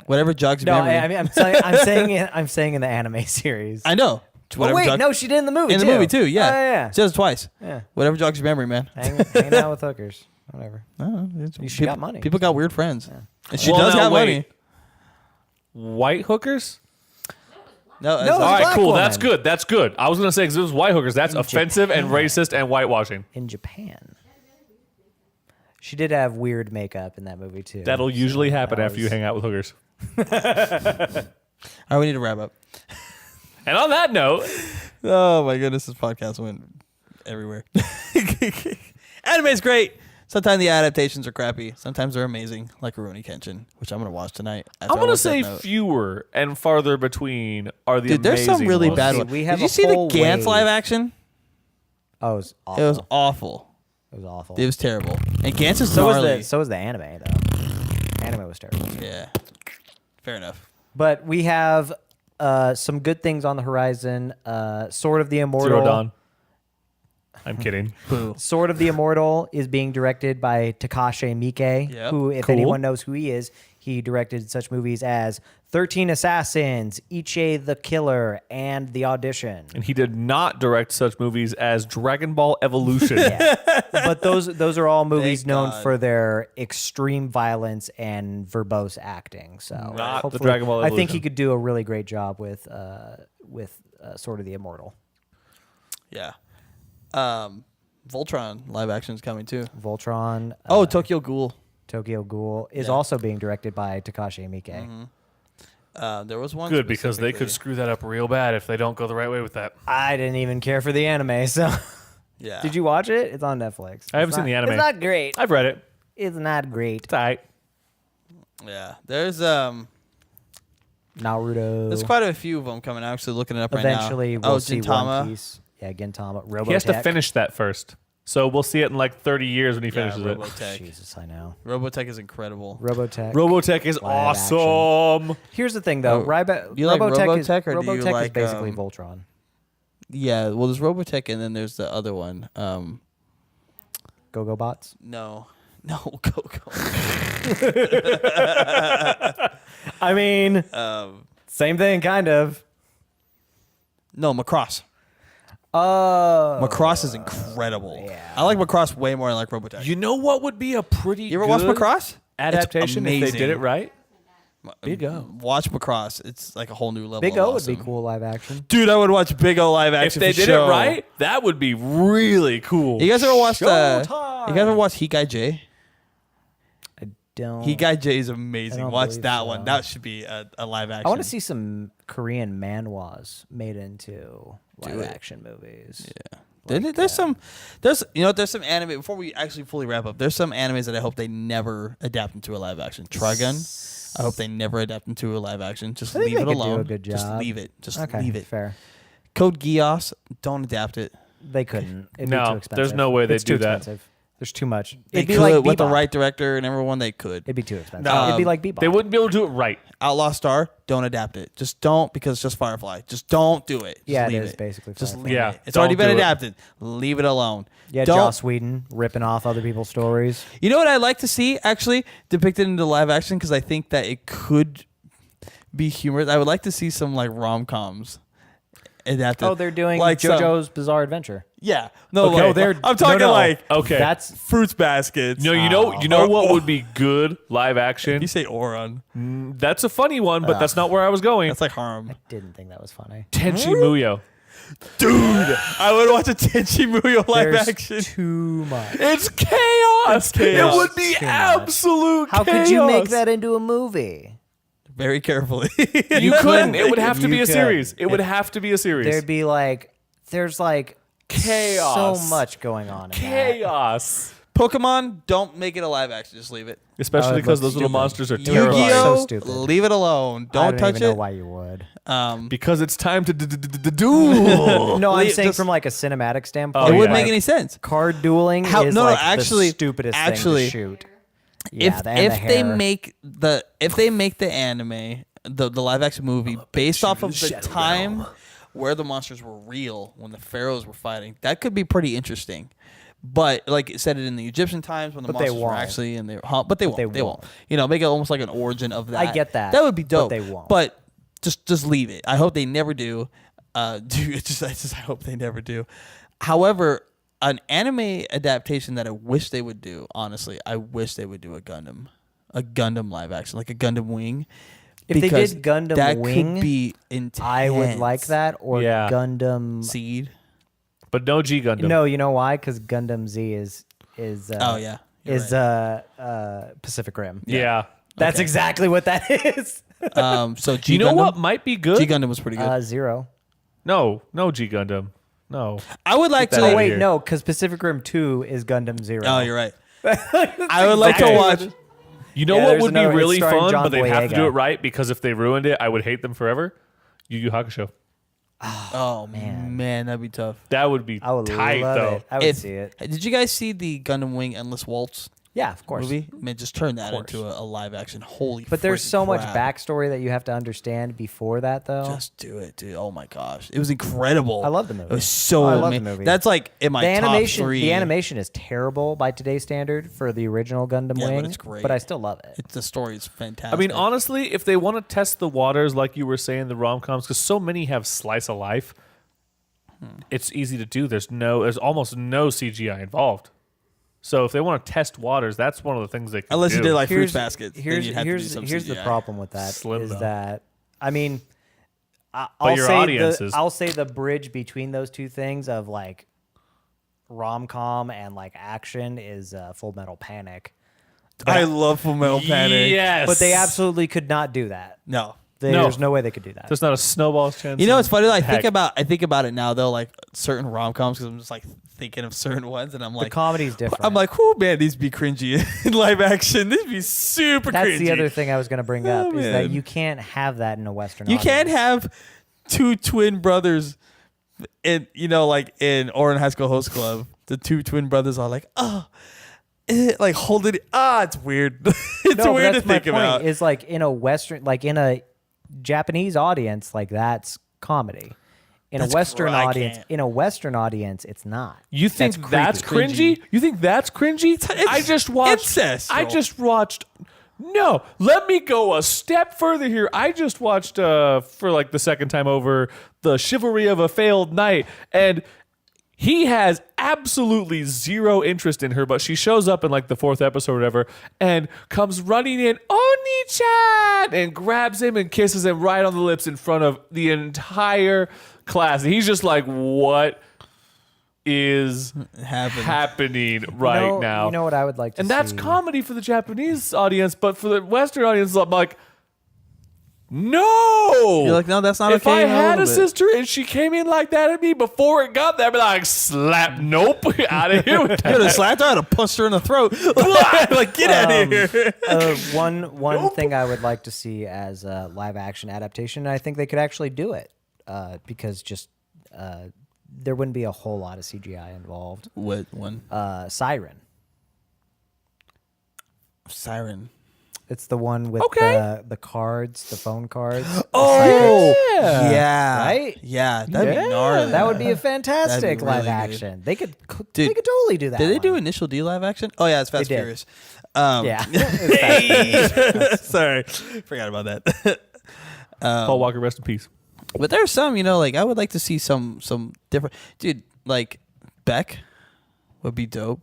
Whatever jogs your No, memory. I mean, I'm saying in the anime series. I know. Oh, Whatever wait, jog- no, she did in the movie. in the too. movie too. Yeah, Oh, yeah. She does it twice. Yeah. Whatever jogs your memory, man. Hanging out with hookers. Whatever. She She got money. People got weird friends, and she Well, does now have wait. money. White hookers? No, No, All right, black cool. woman. That's good. That's good. I was gonna say because it was white hookers. That's offensive and racist and whitewashing. In Japan. She did have weird makeup in that movie too. That'll usually happen that after you was- hang out with hookers. All right, we need to wrap up. And on that note, Oh my goodness, this podcast went everywhere. Anime's great. Sometimes the adaptations are crappy. Sometimes they're amazing, like Rurouni Kenshin, which I'm gonna watch tonight. after I'm I gonna watch that say note. fewer and farther between are the Dude, there's some amazing really ones. bad See, ones. we Did have you a see the whole Gantz wave. live action? Oh, it was awful. It was awful. It was awful. It was terrible. And Gantz is so gnarly. was the anime though. Anime was terrible. Yeah, fair enough. But we have some good things on the horizon. Sword of the Immortal. Zero Dawn. I'm kidding. Boo. Sword of the Immortal is being directed by Takashi Miike, Yep. who, if Cool. anyone knows who he is, he directed such movies as 13 Assassins, Ichi the Killer, and The Audition. And he did not direct such movies as Dragon Ball Evolution. But those are all movies Thank known God. for their extreme violence and verbose acting. So Not the hopefully- Dragon Ball I think Evolution. he could do a really great job with Sword of the Immortal. Yeah. Voltron live action is coming too. Voltron. Oh, Tokyo Ghoul. Tokyo Ghoul is Yeah. also being directed by Takashi Miike. There was one. Good, because they could specifically- screw that up real bad if they don't go the right way with that. I didn't even care for the anime, so Yeah. did you watch it? It's on Netflix. I haven't It's seen not- the anime. It's not great. I've read it. It's not great. It's all right. Yeah. There's Naruto. There's quite a few of them coming out. Actually, looking it up Eventually, right now. we'll see Gintama. One Piece. Yeah, Gintama. Robotech. He has to finish that first. So we'll see it in like 30 years when he Yeah, finishes it. Robotech. Jesus, I know. Robotech is incredible. Robotech. Robotech is Live awesome. Here's the thing, though. Oh, Robotech, you like Robotech is, Robotech, or do you Robotech is like, basically Voltron. Yeah. Well, there's Robotech, and then there's the other one. Go-Go Bots. No. Go. I mean, same thing, kind of. No, Macross. Oh. Macross is incredible. yeah. I like Macross way more than I like Robotech. You know what would be a pretty You ever watch good Macross? adaptation It's if they did it amazing. right? Big O. Watch Macross. It's like a whole new level. Big of O would be awesome. cool live action. Dude, I would watch Big O live If action. they for did sure. it right, that would be really cool. You guys ever watched? You Showtime. guys ever watched Heat Guy J? I don't. Heat Guy J is I amazing. don't Watch believe that so. one. That should be a live action. I want to see some Korean manhwas made into live it. action movies. Yeah. There's some anime. Before we actually fully wrap up, there's some animes that I hope they never adapt into a live action. Trigun. I hope they never adapt into a live action. Just I think leave it they could do a alone. good Just job. leave it. Just Okay, leave it. fair. Code Geass. Don't adapt it. They couldn't. It'd No, be too expensive. there's no way they'd It's do too that. expensive. There's too much. They It'd be could like with the Bebop. right director and everyone. They could. It'd be too expensive. No. It'd be like Bebop. They wouldn't be able to do it right. Outlaw Star. Don't adapt it. Just don't, because it's just Firefly. Just don't do it. Just Yeah, it leave is basically Just Firefly. leave Yeah, it. It's don't already been do it. adapted. Leave it alone. Yeah, Don't- Joss Whedon ripping off other people's stories. You know what I'd like to see actually depicted into live action, because I think that it could be humorous. I would like to see some like rom-coms adapted. Oh, they're doing like some- JoJo's Bizarre Adventure. Yeah. No, Okay. like, Oh, they're- I'm talking no, no. like Okay. That's fruits baskets. No, you know what would be good live action? You say Oron. That's a funny one, but that's not where I was going. That's like harm. didn't think that was funny. Tenchi Muyo. Dude, I would watch a Tenchi Muyo live There's action. too much. It's chaos. chaos. It would be Too much. absolute How chaos. could you make that into a movie? Very carefully. You couldn't. It would have to be You a could. series. It would have to be a series. There'd be like, there's like Chaos. so much going on. In that. chaos. Pokemon, don't make it a live action. Just leave it. Especially would because look those little stupid. monsters are Yu-Gi-Oh! terrifying. Yu-Gi-Oh, So stupid. leave it alone. I Don't don't touch even know it. why you would. Because it's time to duel. No, I'm Leave- saying just- from like a cinematic standpoint. Oh, It yeah. wouldn't like, make any sense. Card dueling How- is no, no, like actually- the stupidest actually, thing to shoot. Yeah, if and the if they hair. make the anime, the live action movie based off of the time where the monsters were real, when the pharaohs were fighting, that could be pretty interesting. But like it said it in the Egyptian times when the But they monsters were won't. actually and but they won't. they They won't. won't. You know, make it almost like an origin of that. I get that, That would be but dope. they won't. But just leave it. I hope they never do. I hope they never do. However, an anime adaptation that I wish they would do, honestly, I wish they would do a Gundam live action, like a Gundam Wing. If they Because did Gundam that Wing, could be intense. I would like that. Or Yeah. Gundam. Seed. But no G Gundam. No, you know why? Because Gundam Z is Oh yeah. You're right. Pacific Rim. Yeah. That's Okay. exactly what that is. So G You know Gundam? what might be good? G Gundam was pretty good. Zero. No G Gundam. No. I would like that to. out Oh of wait, here. no, because Pacific Rim 2 is Gundam Zero. Oh, you're right. I would like to Okay. watch. You know Yeah, what there's would be another- it's really starring fun, John but they'd have to do Boyega. it right because if they ruined it, I would hate them forever. Yu Yu Hakusho. Oh man, that'd be tough. That would be I would tight love though. it. I would see it. Did you guys see the Gundam Wing Endless Waltz Yeah, of course. movie? Man, just turn that course. into a live action. Holy! But there's freaking so much crap. backstory that you have to understand before that, though. Just do it, dude. Oh my gosh, it was incredible. I love the movie. It was so Oh, I love the amazing. movie. That's like in my the top animation, 3. the animation is terrible by today's standard for the original Gundam Yeah, but Wing. it's great. But I still love it. The story is fantastic. I mean, honestly, if they want to test the waters, like you were saying, the rom coms, because so many have slice of life, it's easy to do. There's almost no CGI involved. So if they want to test waters, that's one of the things they can unless do. you did like fruit Here's- baskets, then Here's you'd have to do here's some here's the CGI. problem with that Slim, is though. that I mean, But I'll your say audiences- I'll say the bridge between those two things of like rom com and like action is Full Metal Panic. I love Full Metal Panic. Yes, But they absolutely could not do that. No. There's no way they could do that. There's not a snowball's chance. You know, it's funny. Like, Heck. I think about it now though. Like certain rom coms, because I'm just like thinking of certain ones, and I'm The like, comedy's different. I'm like, whoo, man, these be cringy in live action. These be super That's cringy. the other thing I was going to bring up Oh, is that man. you can't have that in a Western You audience. can't have two twin brothers in, like in Orin High School Host Club. The two twin brothers are like, like holding it. It's weird. It's No, but weird to that's my think point, about. is like in a Western, like in a Japanese audience, like that's comedy. In That's a Western I audience, can't. it's not. You think that's creepy. cringy? You think that's cringy? I just watched. ancestral. I just watched. No, let me go a step further here. I just watched for like the second time over the Chivalry of a Failed Knight, and he has absolutely zero interest in her, but she shows up in like the 4th episode or whatever and comes running in, Oni-chan, and grabs him and kisses him right on the lips in front of the entire class. And he's just like, what is happening right now? You know what I would like to And see? that's comedy for the Japanese audience, but for the Western audience, I'm like, no. You're like, no, that's not if okay. I in had a little bit. sister and she came in like that at me before it got there, I'd be like, slap, nope, out of here with I that. would have slapped her. I'd have punched her in the throat. Like, get out of here. One thing I would like to see as a live action adaptation, and I think they could actually do it because just there wouldn't be a whole lot of CGI involved. What one? Siren. Siren. It's the one with Okay. the cards, the phone cards. Oh, Yeah. yeah. Right? Yeah, that'd Yeah. be gnarly. That would be a fantastic That'd be really live good. action. They could Dude, totally do that. Did they do one. Initial D live action? Oh, yeah, it's Fast They and did. Furious. Yeah. Sorry. Forgot about that. Paul Walker, rest in peace. But there's some, like I would like to see some different. Dude, like Beck would be dope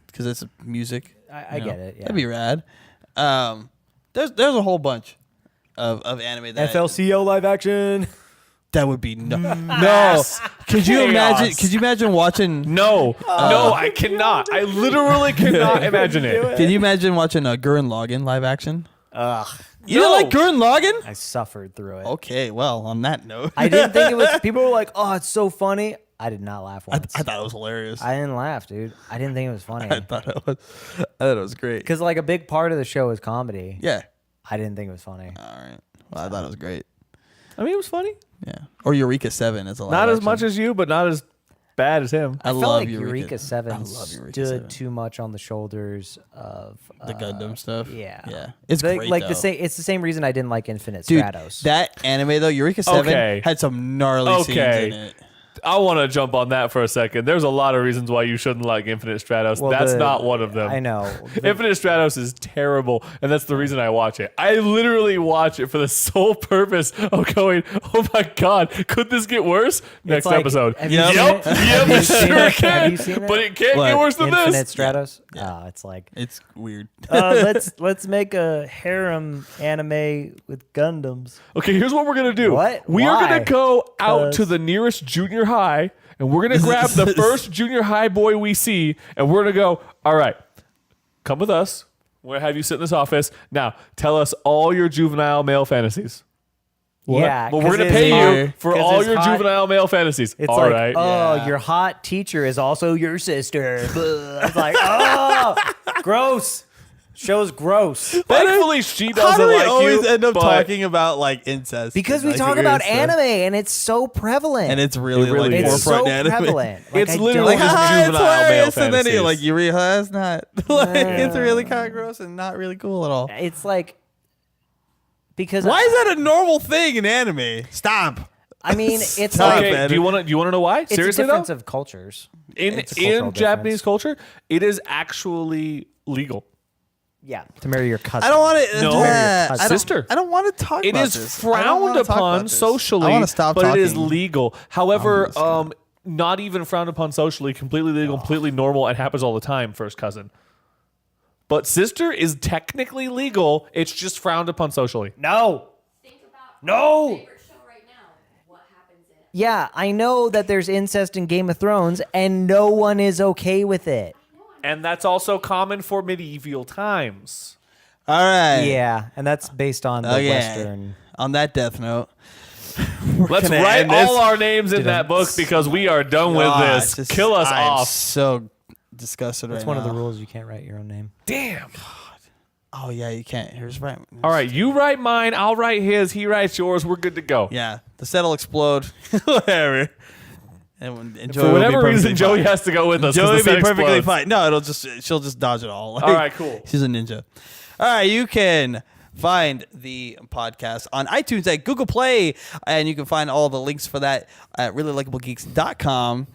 because it's music. I get it. Yeah. That'd be rad. There's a whole bunch of anime that FLCO live action. that would be no. Could you imagine? chaos. Could you imagine watching? No, no, I cannot. I literally cannot imagine it. Can you imagine watching Gurren Lagann live action? Ugh. You didn't No. like Gurren Lagann? I suffered through it. Okay, well, on that note, I didn't think it was. People were like, "Oh, it's so funny." I did not laugh I once. thought it was hilarious. I didn't laugh, dude. I didn't think it was funny I thought it was great. because like a big part of the show is comedy. Yeah. I didn't think it was funny. All right. Well, I thought it was great. I mean, it was funny. Yeah. Or Eureka 7 is a lot. Not as much as you, but not as bad as him. I felt love like Eureka. Eureka 7 I love Eureka stood 7. too much on the shoulders of The Gundam stuff. Yeah, Yeah. It's like, great. like though. the same. It's the same reason I didn't like Infinite Dude, Stratos. that anime though, Eureka 7 Okay. had some gnarly scenes Okay. in it. I want to jump on that for a second. There's a lot of reasons why you shouldn't like Infinite Stratos. Well, That's not one of them. I know. Infinite Stratos is terrible, and that's the reason I watch it. I literally watch it for the sole purpose of going, oh my God, could this get worse? Next like, episode. have you Yep, seen it? yep, Have you it seen sure it? can. Have you seen it? But it can't What? get worse than Infinite this. Stratos. It's like It's weird. let's make a harem anime with Gundams. Okay, here's what we're going to do. What? We are Why? going to go out to 'Cause- the nearest junior high, and we're going to grab the first junior high boy we see, and we're going to go, all right, come with us. We're going to have you sit in this office. Now, tell us all your juvenile male fantasies. What? Yeah, Well, we're 'cause going to it's pay you hot- for 'cause all it's your hot. juvenile male fantasies. It's All like, right. oh, Yeah. your hot teacher is also your sister. It's like, oh, gross. Show's gross. Thankfully, she How doesn't do we like always you. end up but talking about like incest? Because and, we like, talk weird about stuff? anime and it's so prevalent. and it's really, It really like is. it's so forefront anime. prevalent. Like, It's I literally Like, don't- just haha, it's juvenile male hilarious, and then fantasies. you're like, Eureka, it's not. Like, it's really kind of gross and not really cool at all. it's like because Why is that a normal thing in anime? Stop. I mean, it's Stop like it. Okay, do you want to know why? it's a Seriously difference though, of cultures. in It's a cultural Japanese difference. culture, it is actually legal. Yeah, to marry your cousin. I don't want to. No. I don't- Sister. I don't want to talk It about is this. I don't wanna frowned talk about upon this. socially, I want to stop but talking. it is legal. However, this not even frowned upon socially, completely legal, completely normal, and happens all the time. First cousin, but sister is technically legal. It's just frowned upon socially. No. Think about No! your favorite show right now. What happens in it? Yeah, I know that there's incest in Game of Thrones, and no one is okay with it. And that's also common for medieval times. All right. Yeah, and that's based on the Okay. Western. On that death note, Let's gonna write end this. all our names in that book because we are done with gosh, this. this- Kill us I am off. so disgusted That's right one now. of the rules. You can't write your own name. Damn. Oh yeah, you can't. Here's right. All right, you write mine. I'll write his. He writes yours. We're good to go. Yeah, the set will explode. Whatever. And Joey For will be whatever reason, perfectly Joey fine. has to go with us. 'cause Joey the will set be perfectly explodes. fine. No, she'll just dodge it all. All right, cool. She's a ninja. All right, you can find the podcast on iTunes at Google Play, and you can find all the links for that at reallylikablegeeks.com.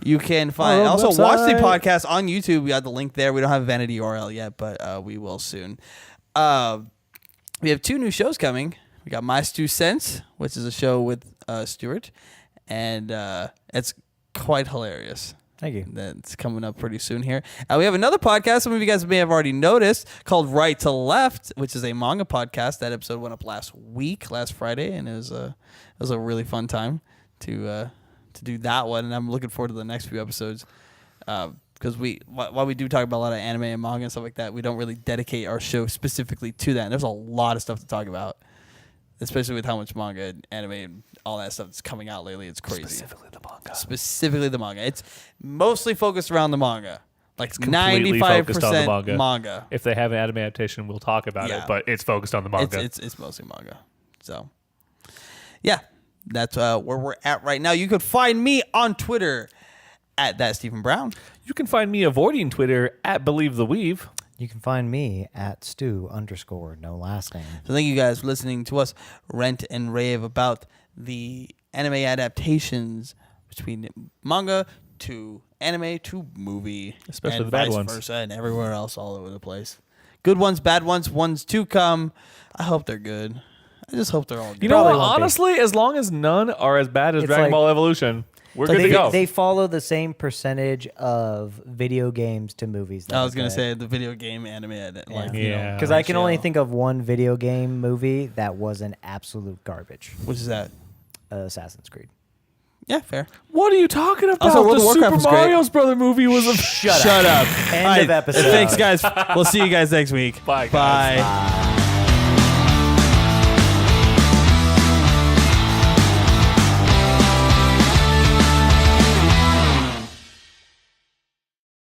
You can find Our also watch the website. podcast on YouTube. We got the link there. We don't have a vanity URL yet, but we will soon. We have 2 new shows coming. We got My Stew Sense, which is a show with Stuart, and it's quite hilarious. Thank you. That's coming up pretty soon here. We have another podcast, some of you guys may have already noticed, called Right to Left, which is a manga podcast. That episode went up last Friday, and it was a really fun time to do that one. And I'm looking forward to the next few episodes because while we do talk about a lot of anime and manga and stuff like that, we don't really dedicate our show specifically to that. And there's a lot of stuff to talk about, especially with how much manga and anime and all that stuff that's coming out lately. It's crazy. Specifically the manga. It's mostly focused around the manga. Like Completely focused on the 95% manga. If they have an anime adaptation, we'll talk about Yeah. it. But it's focused on the manga. It's mostly manga. So, yeah, that's where we're at right now. You could find me on Twitter at that Stephen Brown. You can find me avoiding Twitter at Believe the Weave. You can find me at Stu_no last name. So thank you guys for listening to us rant and rave about the anime adaptations between manga to anime to movie, Especially and the bad vice ones. versa, and everywhere else all over the place. Good ones, bad ones to come. I hope they're good. I just hope they're all good. You know Probably what? won't be. Honestly, as long as none are as bad as It's Dragon like- Ball Evolution, we're good they, to go. they follow the same percentage of video games to movies. I was gonna say the video game anime, like Yeah. because I can only ratio. think of one video game movie that was an absolute garbage. Which is that? Assassin's Creed. Yeah, fair. What are you talking about? Also, World the of Warcraft Super was great. Mario's Brother movie was a Shut up. End All of episode. Thanks, guys. We'll see you guys next week. Bye, guys. Bye. Bye.